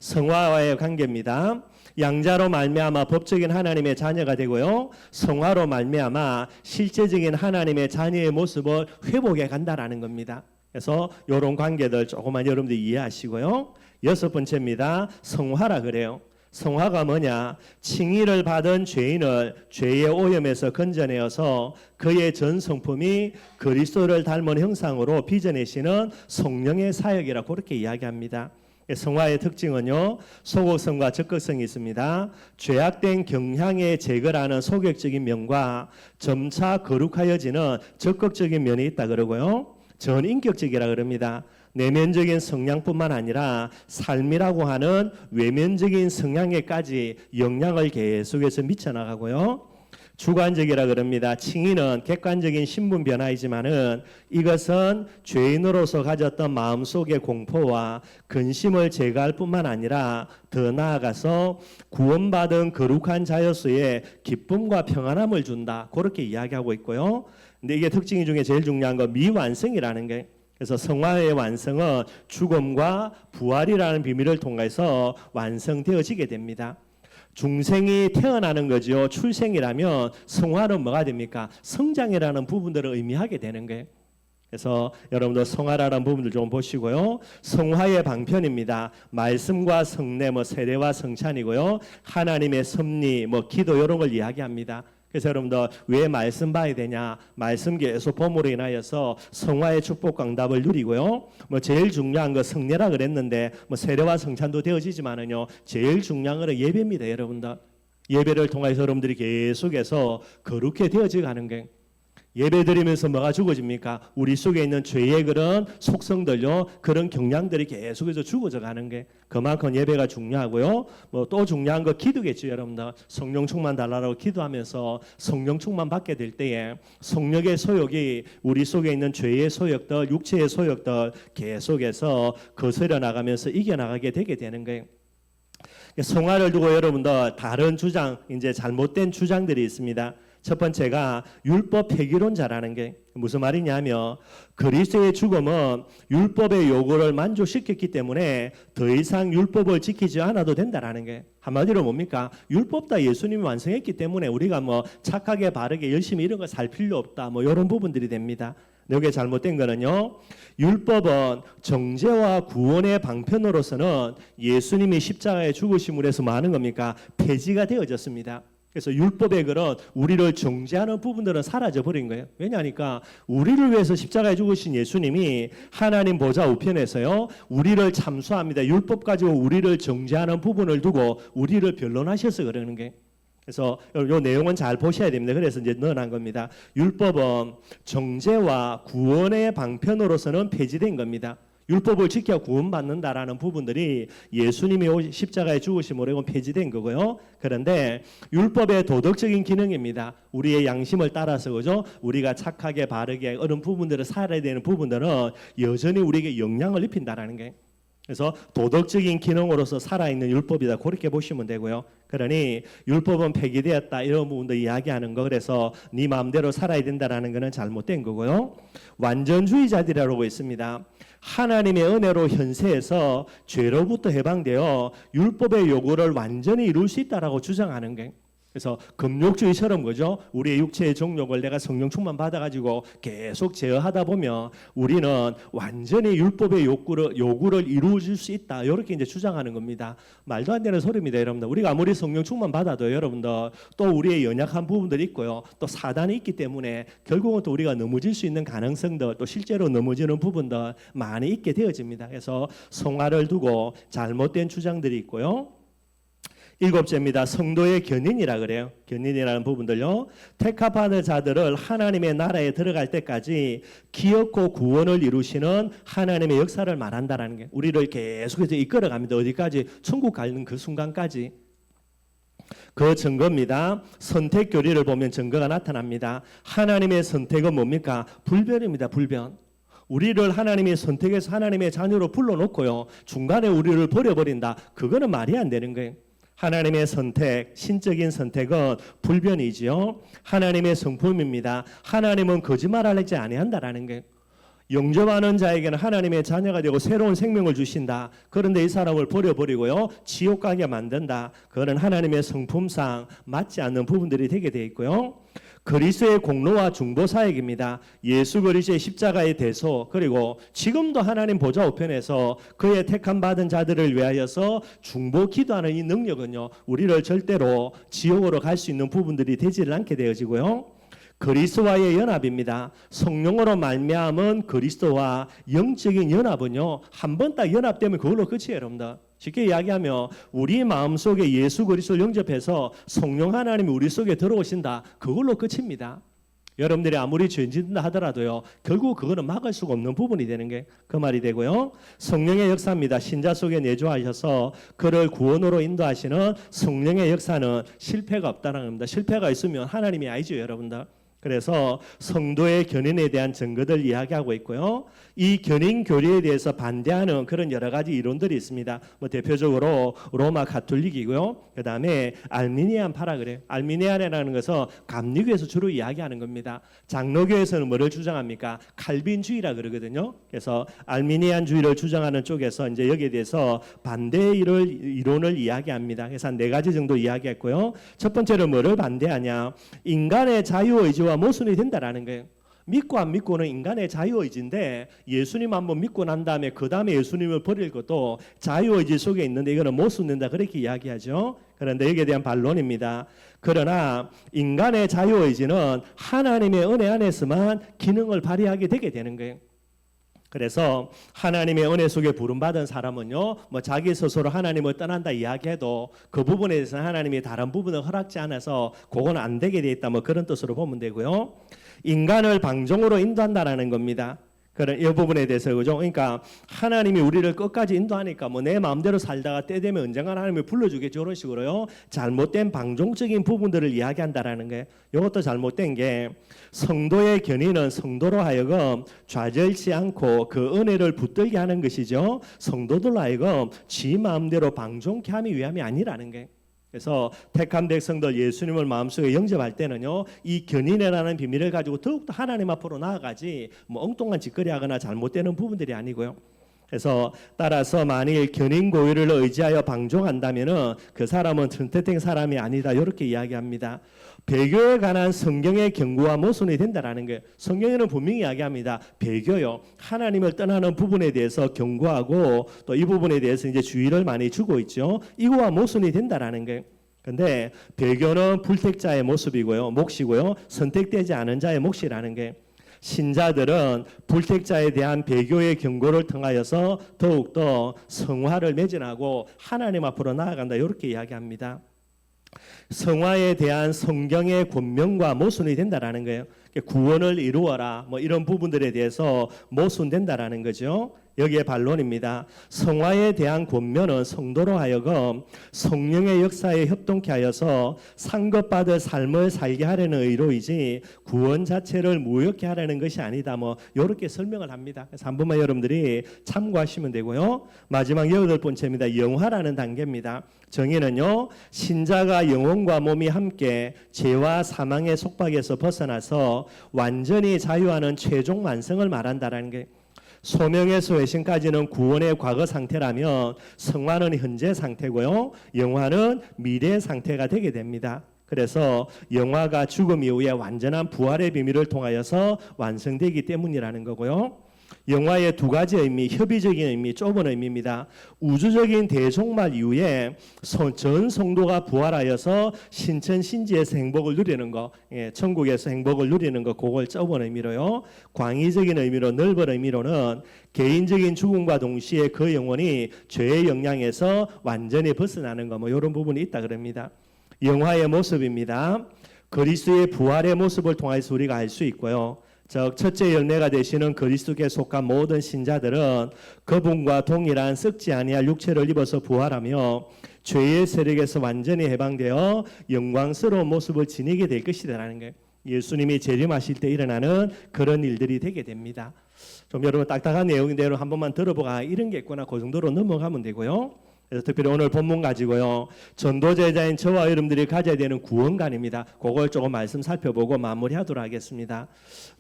성화와의 관계입니다. 양자로 말미암아 법적인 하나님의 자녀가 되고요, 성화로 말미암아 실제적인 하나님의 자녀의 모습을 회복해 간다라는 겁니다. 그래서 이런 관계들 조금만 여러분들 이해하시고요. 여섯 번째입니다. 성화라 그래요. 성화가 뭐냐? 칭의를 받은 죄인을 죄의 오염에서 건져내어서 그의 전 성품이 그리스도를 닮은 형상으로 빚어내시는 성령의 사역이라 그렇게 이야기합니다. 성화의 특징은요, 소극성과 적극성이 있습니다. 죄악된 경향의 제거라는 소극적인 면과 점차 거룩하여지는 적극적인 면이 있다 그러고요. 전인격적이라 그럽니다. 내면적인 성향뿐만 아니라 삶이라고 하는 외면적인 성향에까지 영향을 계속해서 미쳐나가고요. 주관적이라 그럽니다. 칭의는 객관적인 신분 변화이지만은 이것은 죄인으로서 가졌던 마음속의 공포와 근심을 제거할 뿐만 아니라 더 나아가서 구원받은 거룩한 자여서의 기쁨과 평안함을 준다, 그렇게 이야기하고 있고요. 근데 이게 특징 중에 제일 중요한 건 미완성이라는 게, 그래서 성화의 완성은 죽음과 부활이라는 비밀을 통해서 완성되어지게 됩니다. 중생이 태어나는 거죠. 출생이라면 성화는 뭐가 됩니까? 성장이라는 부분들을 의미하게 되는 거예요. 그래서 여러분들 성화라는 부분들 좀 보시고요. 성화의 방편입니다. 말씀과 성례, 세례와 성찬이고요. 하나님의 섭리, 기도 이런 걸 이야기합니다. 그래서 여러분들 왜 말씀 봐야 되냐? 말씀 계속 봄으로 인하여서 성화의 축복과 응답을 누리고요. 제일 중요한 거 성례라 그랬는데 세례와 성찬도 되어지지만은요, 제일 중요한 거는 예배입니다, 여러분들. 예배를 통해서 여러분들이 계속해서 거룩해 되어져 가는 게, 예배드리면서 뭐가 죽어집니까? 우리 속에 있는 죄의 그런 속성들요, 그런 경향들이 계속해서 죽어져 가는 게 그만큼 예배가 중요하고요. 뭐 또 중요한 거 기도겠죠, 여러분들. 성령 충만 달라고 기도하면서 성령 충만 받게 될 때에 성령의 소욕이 우리 속에 있는 죄의 소욕들, 육체의 소욕들 계속해서 거스려 나가면서 이겨 나가게 되게 되는 거예요. 성화를 두고 여러분들 다른 주장, 이제 잘못된 주장들이 있습니다. 첫 번째가 율법 폐기론자라는 게 무슨 말이냐면 그리스도의 죽음은 율법의 요구를 만족시켰기 때문에 더 이상 율법을 지키지 않아도 된다라는 게 한마디로 뭡니까? 율법 다 예수님이 완성했기 때문에 우리가 뭐 착하게 바르게 열심히 이런 거 살 필요 없다, 뭐 이런 부분들이 됩니다. 여기에 잘못된 거는요, 율법은 정죄와 구원의 방편으로서는 예수님이 십자가에 죽으심으로 해서 뭐 하는 겁니까? 폐지가 되어졌습니다. 그래서 율법의 그런 우리를 정죄하는 부분들은 사라져 버린 거예요. 왜냐하니까 우리를 위해서 십자가에 죽으신 예수님이 하나님 보좌 우편에서요, 우리를 참수합니다. 율법 가지고 우리를 정죄하는 부분을 두고 우리를 변론하셔서 그러는 게. 그래서 이 내용은 잘 보셔야 됩니다. 그래서 이제 넣어놓은 겁니다. 율법은 정죄와 구원의 방편으로서는 폐지된 겁니다. 율법을 지켜 구원받는다라는 부분들이 예수님이 십자가에 죽으심으로 폐지된 거고요. 그런데 율법의 도덕적인 기능입니다. 우리의 양심을 따라서 그죠? 우리가 착하게 바르게 이런 부분들을 살아야 되는 부분들은 여전히 우리에게 영향을 입힌다라는 게. 그래서 도덕적인 기능으로서 살아있는 율법이다, 그렇게 보시면 되고요. 그러니 율법은 폐기되었다 이런 부분도 이야기하는 거, 그래서 네 마음대로 살아야 된다라는 것은 잘못된 거고요. 완전주의자들이라고 있습니다. 하나님의 은혜로 현세에서 죄로부터 해방되어 율법의 요구를 완전히 이룰 수 있다라고 주장하는 게. 그래서 금욕주의처럼 그죠? 우리의 육체의 정욕을 내가 성령 충만 받아가지고 계속 제어하다 보면 우리는 완전히 율법의 요구를 이루어질 수 있다, 이렇게 이제 주장하는 겁니다. 말도 안 되는 소리입니다, 여러분들. 우리가 아무리 성령 충만 받아도 여러분들 또 우리의 연약한 부분들이 있고요, 또 사단이 있기 때문에 결국은 또 우리가 넘어질 수 있는 가능성들, 또 실제로 넘어지는 부분들 많이 있게 되어집니다. 그래서 성화를 두고 잘못된 주장들이 있고요. 일곱째입니다. 성도의 견인이라 그래요. 견인이라는 부분들요, 택합하는 자들을 하나님의 나라에 들어갈 때까지 기업고 구원을 이루시는 하나님의 역사를 말한다라는 게, 우리를 계속해서 이끌어갑니다. 어디까지? 천국 가는 그 순간까지. 그 증거입니다. 선택 교리를 보면 증거가 나타납니다. 하나님의 선택은 뭡니까? 불변입니다. 불변. 우리를 하나님이 선택해서 하나님의 자녀로 불러놓고요, 중간에 우리를 버려버린다, 그거는 말이 안 되는 거예요. 하나님의 선택, 신적인 선택은 불변이지요. 하나님의 성품입니다. 하나님은 거짓말하지 아니한다라는 게. 영접하는 자에게는 하나님의 자녀가 되고 새로운 생명을 주신다. 그런데 이 사람을 버려버리고요, 지옥 가게 만든다. 그거는 하나님의 성품상 맞지 않는 부분들이 되게 돼 있고요. 그리스도의 공로와 중보 사역입니다. 예수 그리스도의 십자가의 대소, 그리고 지금도 하나님 보좌 우편에서 그의 택함 받은 자들을 위하여서 중보 기도하는 이 능력은요, 우리를 절대로 지옥으로 갈 수 있는 부분들이 되지를 않게 되어지고요. 그리스도와의 연합입니다. 성령으로 말미암은 그리스도와 영적인 연합은요, 한 번 딱 연합되면 그걸로 끝이에요, 여러분들. 쉽게 이야기하면 우리 마음속에 예수 그리스도를 영접해서 성령 하나님이 우리 속에 들어오신다, 그걸로 끝입니다. 여러분들이 아무리 죄짓는다 하더라도요, 결국 그거는 막을 수가 없는 부분이 되는 게 그 말이 되고요. 성령의 역사입니다. 신자 속에 내주하셔서 그를 구원으로 인도하시는 성령의 역사는 실패가 없다는 겁니다. 실패가 있으면 하나님이 아니죠, 여러분들. 그래서 성도의 견인에 대한 증거들 이야기하고 있고요. 이 견인 교리에 대해서 반대하는 그런 여러 가지 이론들이 있습니다. 뭐 대표적으로 로마 가톨릭이고요. 그다음에 알미니안 파라 그래요. 알미니안이라는 것은 감리교에서 주로 이야기하는 겁니다. 장로교에서는 뭐를 주장합니까? 칼빈주의라 그러거든요. 그래서 알미니안주의를 주장하는 쪽에서 이제 여기에 대해서 반대의 이론을 이야기합니다. 그래서 한 4가지 정도 이야기했고요. 첫 번째로 뭐를 반대하냐? 인간의 자유의지와 모순이 된다라는 거예요. 믿고 안 믿고는 인간의 자유의지인데 예수님 한번 믿고 난 다음에 그 다음에 예수님을 버릴 것도 자유의지 속에 있는데 이거는 모순된다, 그렇게 이야기하죠. 그런데 여기에 대한 반론입니다. 그러나 인간의 자유의지는 하나님의 은혜 안에서만 기능을 발휘하게 되게 되는 거예요. 그래서 하나님의 은혜 속에 부름받은 사람은요, 뭐 자기 스스로 하나님을 떠난다 이야기해도 그 부분에 대해서는 하나님이 다른 부분을 허락지 않아서 그건 안 되게 돼 있다, 뭐 그런 뜻으로 보면 되고요. 인간을 방종으로 인도한다라는 겁니다. 그런 이 부분에 대해서 그죠? 그러니까 하나님이 우리를 끝까지 인도하니까 뭐 내 마음대로 살다가 때 되면 언젠가 하나님이 불러주겠죠. 이런 식으로요. 잘못된 방종적인 부분들을 이야기한다라는 거예요. 이것도 잘못된 게 성도의 견인은 성도로 하여금 좌절치 않고 그 은혜를 붙들게 하는 것이죠. 성도들로 하여금 지 마음대로 방종케 하기 위함이 아니라는 거예요. 그래서 택한 백성들 예수님을 마음속에 영접할 때는요, 이 견인이라는 비밀을 가지고 더욱더 하나님 앞으로 나아가지 뭐 엉뚱한 짓거리 하거나 잘못되는 부분들이 아니고요. 그래서 따라서 만일 견인 고유를 의지하여 방종한다면은 그 사람은 선택된 사람이 아니다, 이렇게 이야기합니다. 배교에 관한 성경의 경고와 모순이 된다라는 거예요. 성경에는 분명히 이야기합니다. 배교요, 하나님을 떠나는 부분에 대해서 경고하고 또 이 부분에 대해서 이제 주의를 많이 주고 있죠. 이거와 모순이 된다라는 거예요. 근데 배교는 불택자의 모습이고요, 몫이고요, 선택되지 않은 자의 몫이라는 게, 신자들은 불택자에 대한 배교의 경고를 통하여서 더욱더 성화를 매진하고 하나님 앞으로 나아간다, 이렇게 이야기합니다. 성화에 대한 성경의 권면과 모순이 된다라는 거예요. 구원을 이루어라 뭐 이런 부분들에 대해서 모순된다라는 거죠. 여기에 반론입니다. 성화에 대한 권면은 성도로 하여금 성령의 역사에 협동케 하여서 상급받을 삶을 살게 하려는 의로이지 구원 자체를 무효케 하려는 것이 아니다, 뭐 이렇게 설명을 합니다. 그래서 한 번만 여러분들이 참고하시면 되고요. 마지막 8번째입니다. 영화라는 단계입니다. 정의는요, 신자가 영혼과 몸이 함께 죄와 사망의 속박에서 벗어나서 완전히 자유하는 최종 완성을 말한다라는 게, 소명에서 회심까지는 구원의 과거 상태라면 성화는 현재 상태고요, 영화는 미래 상태가 되게 됩니다. 그래서 영화가 죽음 이후에 완전한 부활의 비밀을 통하여서 완성되기 때문이라는 거고요. 영화의 두 가지 의미, 협의적인 의미, 좁은 의미입니다. 우주적인 대종말 이후에 전 성도가 부활하여서 신천신지에서 행복을 누리는 거, 천국에서 행복을 누리는 거, 그걸 좁은 의미로요. 광의적인 의미로, 넓은 의미로는 개인적인 죽음과 동시에 그 영혼이 죄의 영향에서 완전히 벗어나는 거, 뭐 이런 부분이 있다 그럽니다. 영화의 모습입니다. 그리스도의 부활의 모습을 통해서 우리가 알 수 있고요. 즉 첫째 열매가 되시는 그리스도께 속한 모든 신자들은 그분과 동일한 썩지 아니할 육체를 입어서 부활하며 죄의 세력에서 완전히 해방되어 영광스러운 모습을 지니게 될 것이라는 거예요. 예수님이 재림하실 때 일어나는 그런 일들이 되게 됩니다. 좀 여러분 딱딱한 내용인대로 한 번만 들어보가 이런 게 있구나, 그 정도로 넘어가면 되고요. 그래서 특별히 오늘 본문 가지고요, 전도제자인 저와 여러분들이 가져야 되는 구원관입니다. 그걸 조금 말씀 살펴보고 마무리하도록 하겠습니다.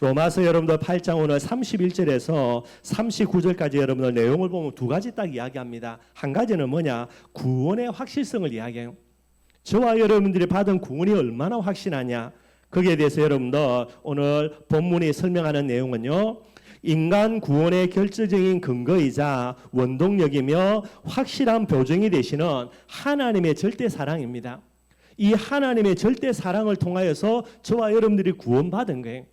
로마서 여러분들 8장 오늘 31절에서 39절까지 여러분들 내용을 보면 두 가지 딱 이야기합니다. 한 가지는 뭐냐, 구원의 확실성을 이야기해요. 저와 여러분들이 받은 구원이 얼마나 확실하냐, 거기에 대해서 여러분들 오늘 본문이 설명하는 내용은요, 인간 구원의 결정적인 근거이자 원동력이며 확실한 보증이 되시는 하나님의 절대 사랑입니다. 이 하나님의 절대 사랑을 통하여서 저와 여러분들이 구원받은 거예요.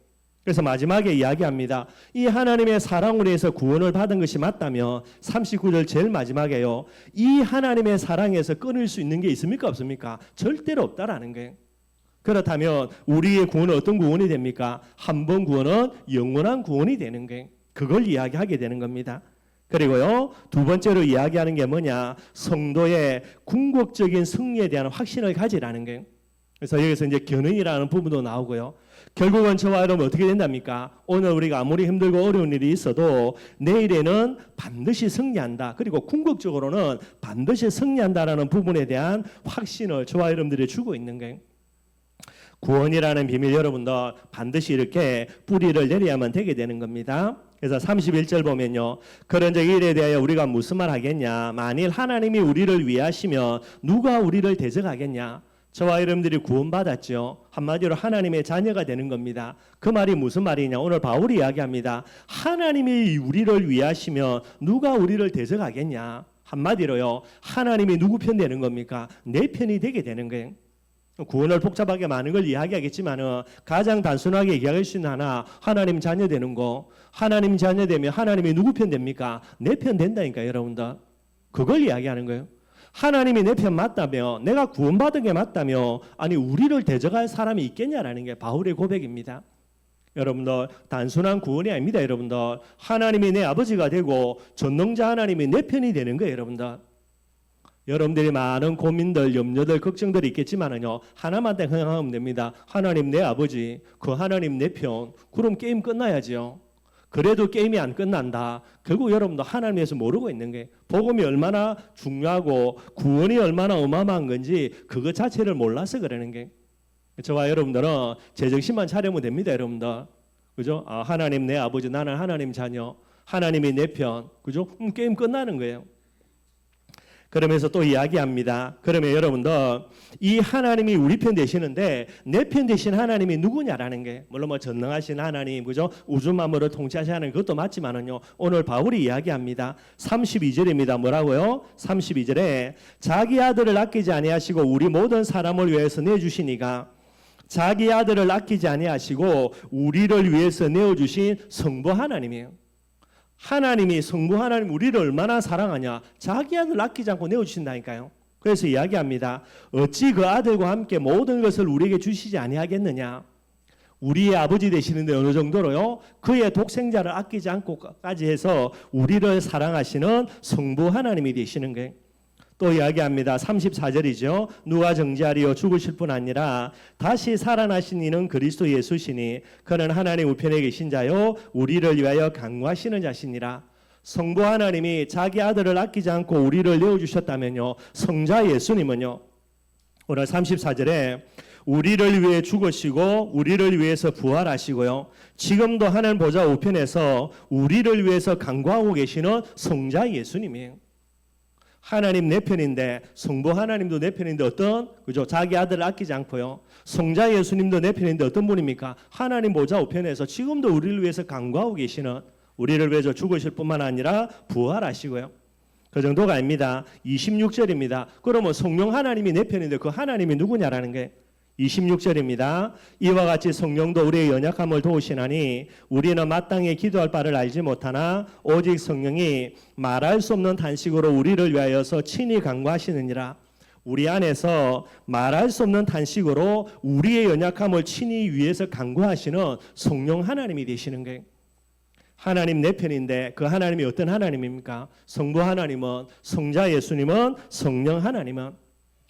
그래서 마지막에 이야기합니다. 이 하나님의 사랑으로 해서 구원을 받은 것이 맞다면 39절 제일 마지막에요, 이 하나님의 사랑에서 끊을 수 있는 게 있습니까, 없습니까? 절대로 없다라는 거예요. 그렇다면 우리의 구원은 어떤 구원이 됩니까? 한 번 구원은 영원한 구원이 되는 거예요. 그걸 이야기하게 되는 겁니다. 그리고요, 두 번째로 이야기하는 게 뭐냐, 성도의 궁극적인 승리에 대한 확신을 가지라는 거예요. 그래서 여기서 이제 견인이라는 부분도 나오고요. 결국은 저와 여러분 어떻게 된답니까? 오늘 우리가 아무리 힘들고 어려운 일이 있어도 내일에는 반드시 승리한다, 그리고 궁극적으로는 반드시 승리한다라는 부분에 대한 확신을 저와 여러분들이 주고 있는 거예요. 구원이라는 비밀 여러분들 반드시 이렇게 뿌리를 내려야만 되게 되는 겁니다. 그래서 31절 보면요, 그런즉 이에 대하여 우리가 무슨 말 하겠냐, 만일 하나님이 우리를 위하시면 누가 우리를 대적하겠냐. 저와 여러분들이 구원받았죠. 한마디로 하나님의 자녀가 되는 겁니다. 그 말이 무슨 말이냐, 오늘 바울이 이야기합니다. 하나님이 우리를 위하시면 누가 우리를 대적하겠냐. 한마디로요, 하나님이 누구 편 되는 겁니까? 내 편이 되게 되는 거예요. 구원을 복잡하게 많은 걸 이야기하겠지만 가장 단순하게 얘기할 수 있는 하나, 하나님 자녀 되는 거. 하나님 자녀 되면 하나님이 누구 편 됩니까? 내 편 된다니까 여러분들. 그걸 이야기하는 거예요. 하나님이 내 편 맞다며, 내가 구원받은 게 맞다며, 아니 우리를 대적할 사람이 있겠냐라는 게 바울의 고백입니다. 여러분들 단순한 구원이 아닙니다. 여러분들 하나님이 내 아버지가 되고 전능자 하나님이 내 편이 되는 거예요. 여러분들 여러분들이 많은 고민들, 염려들, 걱정들이 있겠지만은요 하나만 생각하면 됩니다. 하나님 내 아버지, 그 하나님 내 편. 그럼 게임 끝나야지요. 그래도 게임이 안 끝난다. 결국 여러분도 하나님에서 모르고 있는 게 복음이 얼마나 중요하고 구원이 얼마나 어마어마한 건지 그것 자체를 몰라서 그러는 게 저와 여러분들은 제정신만 차리면 됩니다. 여러분들 그죠? 아, 하나님 내 아버지, 나는 하나님 자녀, 하나님이 내 편, 그죠? 게임 끝나는 거예요. 그러면서 또 이야기합니다. 그러면 여러분들 이 하나님이 우리 편 되시는데 내 편 되신 하나님이 누구냐라는 게 물론 뭐 전능하신 하나님 그죠? 우주 만물을 통치하시는 하나님 그것도 맞지만은요. 오늘 바울이 이야기합니다. 32절입니다. 뭐라고요? 32절에 자기 아들을 아끼지 아니하시고 우리 모든 사람을 위해서 내주시니가 자기 아들을 아끼지 아니하시고 우리를 위해서 내어주신 성부 하나님이에요. 하나님이 성부 하나님 우리를 얼마나 사랑하냐. 자기 아들 아끼지 않고 내어주신다니까요. 그래서 이야기합니다. 어찌 그 아들과 함께 모든 것을 우리에게 주시지 아니하겠느냐. 우리의 아버지 되시는데 어느 정도로요. 그의 독생자를 아끼지 않고까지 해서 우리를 사랑하시는 성부 하나님이 되시는 거예요. 또 이야기합니다. 34절이죠. 누가 정죄하리요 죽으실 뿐 아니라 다시 살아나신 이는 그리스도 예수시니 그는 하나님 우편에 계신 자요 우리를 위하여 간구하시는 자시니라. 성부 하나님이 자기 아들을 아끼지 않고 우리를 내어주셨다면요. 성자 예수님은요. 오늘 34절에 우리를 위해 죽으시고 우리를 위해서 부활하시고요. 지금도 하나님 보좌 우편에서 우리를 위해서 간구하고 계시는 성자 예수님이에요. 하나님 내 편인데 성부 하나님도 내 편인데 어떤 그죠? 자기 아들을 아끼지 않고요. 성자 예수님도 내 편인데 어떤 분입니까? 하나님 보좌 우편에서 지금도 우리를 위해서 간구하고 계시는 우리를 위해서 죽으실 뿐만 아니라 부활하시고요. 그 정도가 아닙니다. 26절입니다. 그러면 성령 하나님이 내 편인데 그 하나님이 누구냐라는 게 26절입니다. 이와 같이 성령도 우리의 연약함을 도우시나니 우리는 마땅히 기도할 바를 알지 못하나 오직 성령이 말할 수 없는 탄식으로 우리를 위하여서 친히 간구하시느니라. 우리 안에서 말할 수 없는 탄식으로 우리의 연약함을 친히 위해서 간구하시는 성령 하나님이 되시는 거예요. 하나님 내 편인데 그 하나님이 어떤 하나님입니까? 성부 하나님은, 성자 예수님은, 성령 하나님은.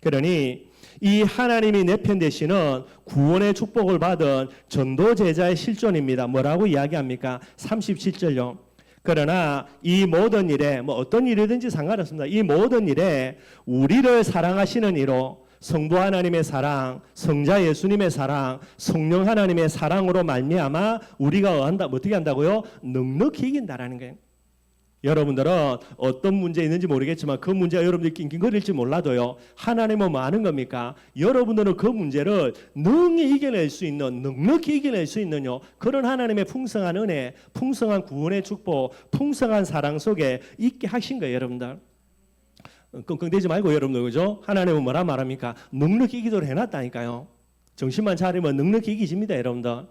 그러니 이 하나님이 내 편 되시는 구원의 축복을 받은 전도 제자의 실존입니다. 뭐라고 이야기합니까? 37절요. 그러나 이 모든 일에 뭐 어떤 일이든지 상관없습니다. 이 모든 일에 우리를 사랑하시는 이로 성부 하나님의 사랑, 성자 예수님의 사랑, 성령 하나님의 사랑으로 말미암아 우리가 어떻게 한다고요? 넉넉히 이긴다라는 거예요. 여러분들은 어떤 문제 있는지 모르겠지만 그 문제가 여러분들이 낑낑거릴지 몰라도요. 하나님은 뭐 하는 겁니까? 여러분들은 그 문제를 능히 이겨낼 수 있는, 넉넉히 이겨낼 수 있는 그런 하나님의 풍성한 은혜, 풍성한 구원의 축복, 풍성한 사랑 속에 있게 하신 거예요. 여러분들. 끙끙대지 말고 여러분들 그죠? 하나님은 뭐라 말합니까? 넉넉히 이기도록 해놨다니까요. 정신만 차리면 넉넉히 이기십니다. 여러분들.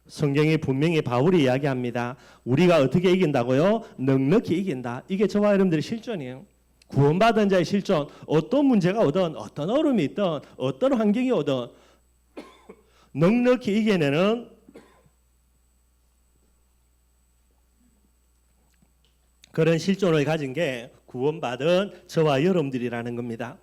성경이 분명히 바울이 이야기합니다. 우리가 어떻게 이긴다고요? 넉넉히 이긴다. 이게 저와 여러분들의 실존이에요. 구원받은 자의 실존. 어떤 문제가 오든 어떤 어려움이 있든 어떤 환경이 오든 넉넉히 이겨내는 그런 실존을 가진 게 구원받은 저와 여러분들이라는 겁니다.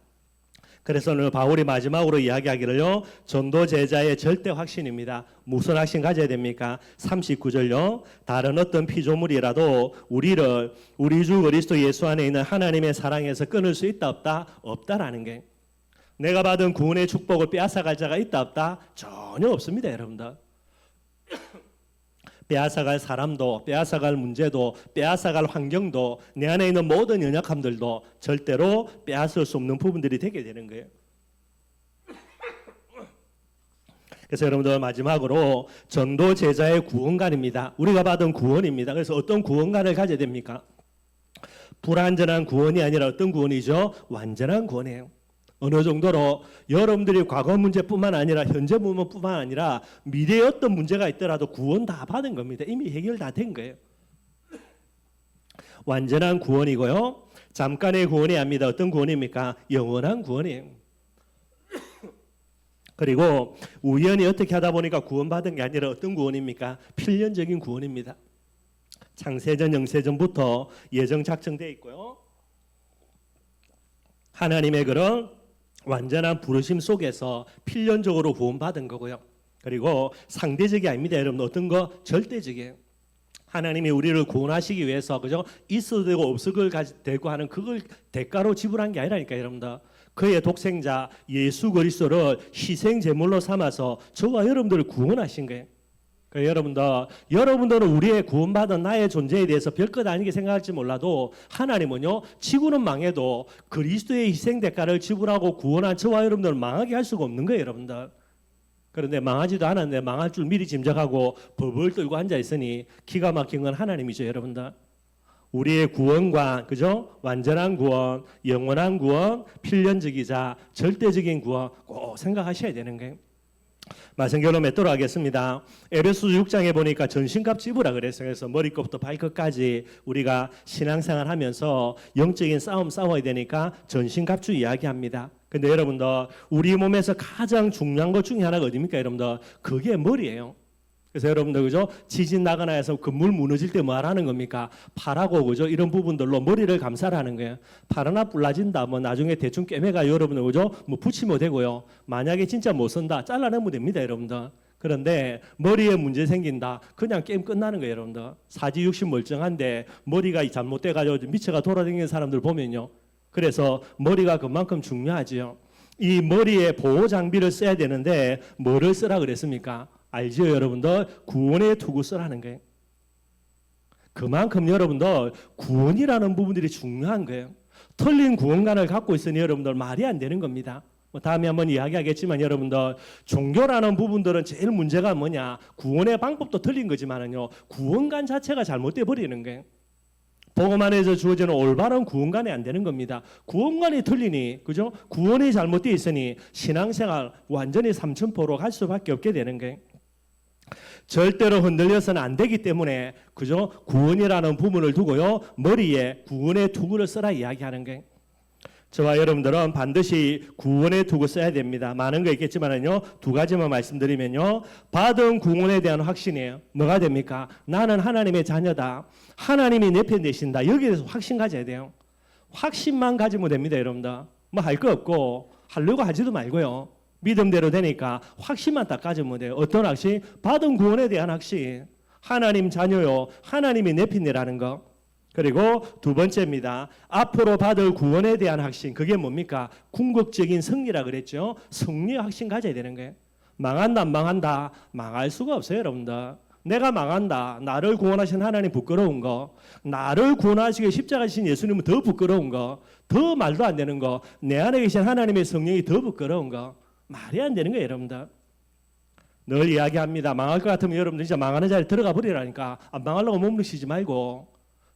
그래서 오늘 바울이 마지막으로 이야기하기를요. 전도 제자의 절대 확신입니다. 무슨 확신 가져야 됩니까? 39절요. 다른 어떤 피조물이라도 우리를 우리 주 그리스도 예수 안에 있는 하나님의 사랑에서 끊을 수 있다 없다? 없다라는 게. 내가 받은 구원의 축복을 빼앗아갈 자가 있다 없다? 전혀 없습니다. 여러분들. 빼앗아갈 사람도, 빼앗아갈 문제도, 빼앗아갈 환경도, 내 안에 있는 모든 연약함들도 절대로 빼앗을 수 없는 부분들이 되게 되는 거예요. 그래서 여러분들 마지막으로 전도 제자의 구원관입니다. 우리가 받은 구원입니다. 그래서 어떤 구원관을 가져야 됩니까? 불완전한 구원이 아니라 어떤 구원이죠? 완전한 구원이에요. 어느 정도로 여러분들이 과거 문제뿐만 아니라 현재 문제뿐만 아니라 미래에 어떤 문제가 있더라도 구원 다 받은 겁니다. 이미 해결 다 된 거예요. 완전한 구원이고요. 잠깐의 구원이 아닙니다. 어떤 구원입니까? 영원한 구원이에요. 그리고 우연히 어떻게 하다 보니까 구원받은 게 아니라 어떤 구원입니까? 필연적인 구원입니다. 창세전 영세전부터 예정 작정되어 있고요. 하나님의 그런 완전한 부르심 속에서 필연적으로 구원받은 거고요. 그리고 상대적이 아닙니다. 여러분 어떤 거? 절대적이에요. 하나님이 우리를 구원하시기 위해서 그죠? 있어도 되고 없어도 되고 하는 그걸 대가로 지불한 게 아니라니까 여러분들. 그의 독생자 예수 그리스도를 희생 제물로 삼아서 저와 여러분들을 구원하신 거예요. 그러니까 여러분들은 우리의 구원받은 나의 존재에 대해서 별것 아니게 생각할지 몰라도 하나님은요 지구는 망해도 그리스도의 희생 대가를 지불하고 구원한 저와 여러분들을 망하게 할 수가 없는 거예요, 여러분들. 그런데 망하지도 않았는데 망할 줄 미리 짐작하고 벌벌 떨고 앉아 있으니 기가 막힌 건 하나님이죠, 여러분들. 우리의 구원과 그죠? 완전한 구원, 영원한 구원, 필연적이자 절대적인 구원 꼭 생각하셔야 되는 거예요. 말씀 맺도록 하겠습니다. 에베소 6장에 보니까 전신갑 지부라 그랬어요. 그래서 머리끝부터 발끝까지 우리가 신앙생활 하면서 영적인 싸움 싸워야 되니까 전신갑주 이야기합니다. 근데 여러분들 우리 몸에서 가장 중요한 것 중에 하나가 어디입니까? 여러분들 그게 머리예요. 그래서 여러분들 그죠? 지진 나거나 해서 건물 무너질 때 뭐 하라는 겁니까? 팔하고 그죠? 이런 부분들로 머리를 감싸라는 거예요. 팔 하나 불라진다 뭐 나중에 대충 꿰매가 여러분들 그죠? 뭐 붙이면 되고요. 만약에 진짜 못 쓴다 잘라내면 됩니다, 여러분들. 그런데 머리에 문제 생긴다 그냥 게임 끝나는 거예요, 여러분들. 사지육신 멀쩡한데 머리가 잘못돼 가지고 미쳐가 돌아다니는 사람들 보면요. 그래서 머리가 그만큼 중요하지요. 이 머리에 보호 장비를 써야 되는데 뭐를 쓰라 그랬습니까? 알죠, 여러분들? 구원의 투구 쓰라는 거예요. 그만큼 여러분들 구원이라는 부분들이 중요한 거예요. 틀린 구원관을 갖고 있으니 여러분들 말이 안 되는 겁니다. 다음에 한번 이야기하겠지만 여러분들 종교라는 부분들은 제일 문제가 뭐냐? 구원의 방법도 틀린 거지만은요 구원관 자체가 잘못돼 버리는 거예요. 복음 안에서 주어지는 올바른 구원관이 안 되는 겁니다. 구원관이 틀리니 그죠? 구원이 잘못돼 있으니 신앙생활 완전히 삼천포로 갈 수밖에 없게 되는 거예요. 절대로 흔들려서는 안 되기 때문에 그죠? 구원이라는 부분을 두고요 머리에 구원의 투구를 쓰라 이야기하는 거예요. 저와 여러분들은 반드시 구원의 투구 써야 됩니다. 많은 거 있겠지만은요 두 가지만 말씀드리면요 받은 구원에 대한 확신이에요. 뭐가 됩니까? 나는 하나님의 자녀다. 하나님이 내 편 되신다. 여기에 대해서 확신 가져야 돼요. 확신만 가지면 됩니다, 여러분들. 뭐 할 거 없고 하려고 하지도 말고요. 믿음대로 되니까 확신만 딱 가지면 돼요. 어떤 확신? 받은 구원에 대한 확신. 하나님 자녀요. 하나님이 내 편이라는 거. 그리고 두 번째입니다. 앞으로 받을 구원에 대한 확신. 그게 뭡니까? 궁극적인 승리라 그랬죠. 승리의 확신 가져야 되는 거예요. 망한다 안 망한다. 망할 수가 없어요, 여러분들. 내가 망한다. 나를 구원하신 하나님 부끄러운 거. 나를 구원하시기 십자가 지신 예수님은 더 부끄러운 거. 더 말도 안 되는 거. 내 안에 계신 하나님의 성령이 더 부끄러운 거. 말이 안 되는 거예요, 여러분들. 늘 이야기합니다. 망할 것 같으면 여러분들 진짜 망하는 자리에 들어가 버리라니까. 안 망하려고 몸부시지 말고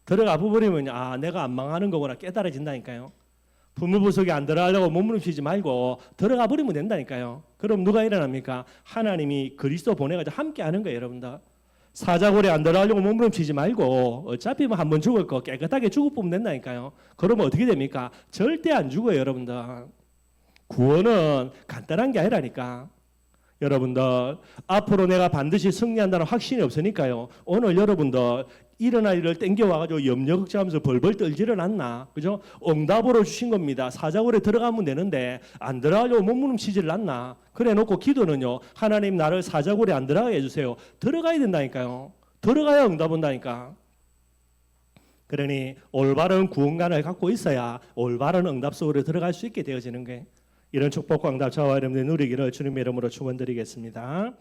들어가 버리면 내가 안 망하는 거구나 깨달아진다니까요. 부모부 속에 안 들어가려고 몸부시지 말고 들어가 버리면 된다니까요. 그럼 누가 일어납니까? 하나님이 그리스도 보내가지고 함께 하는 거예요, 여러분들. 사자고래 안 들어가려고 몸부시지 말고 어차피 뭐 한번 죽을 거 깨끗하게 죽어보면 된다니까요. 그러면 어떻게 됩니까? 절대 안 죽어요, 여러분들. 구원은 간단한 게 아니라니까. 여러분들 앞으로 내가 반드시 승리한다는 확신이 없으니까요. 오늘 여러분들 일어날 일을 땡겨와가지고 염려 걱정하면서 벌벌 떨지를 않나, 그죠? 응답으로 주신 겁니다. 사자굴에 들어가면 되는데 안 들어가려고 몸부림치지를 않나. 그래놓고 기도는요. 하나님 나를 사자굴에 안 들어가게 해주세요. 들어가야 된다니까요. 들어가야 응답 온다니까. 그러니 올바른 구원관을 갖고 있어야 올바른 응답 속으로 들어갈 수 있게 되어지는 거예요. 이런 축복과 응답 저와 여러분들 누리기를 주님의 이름으로 축원드리겠습니다.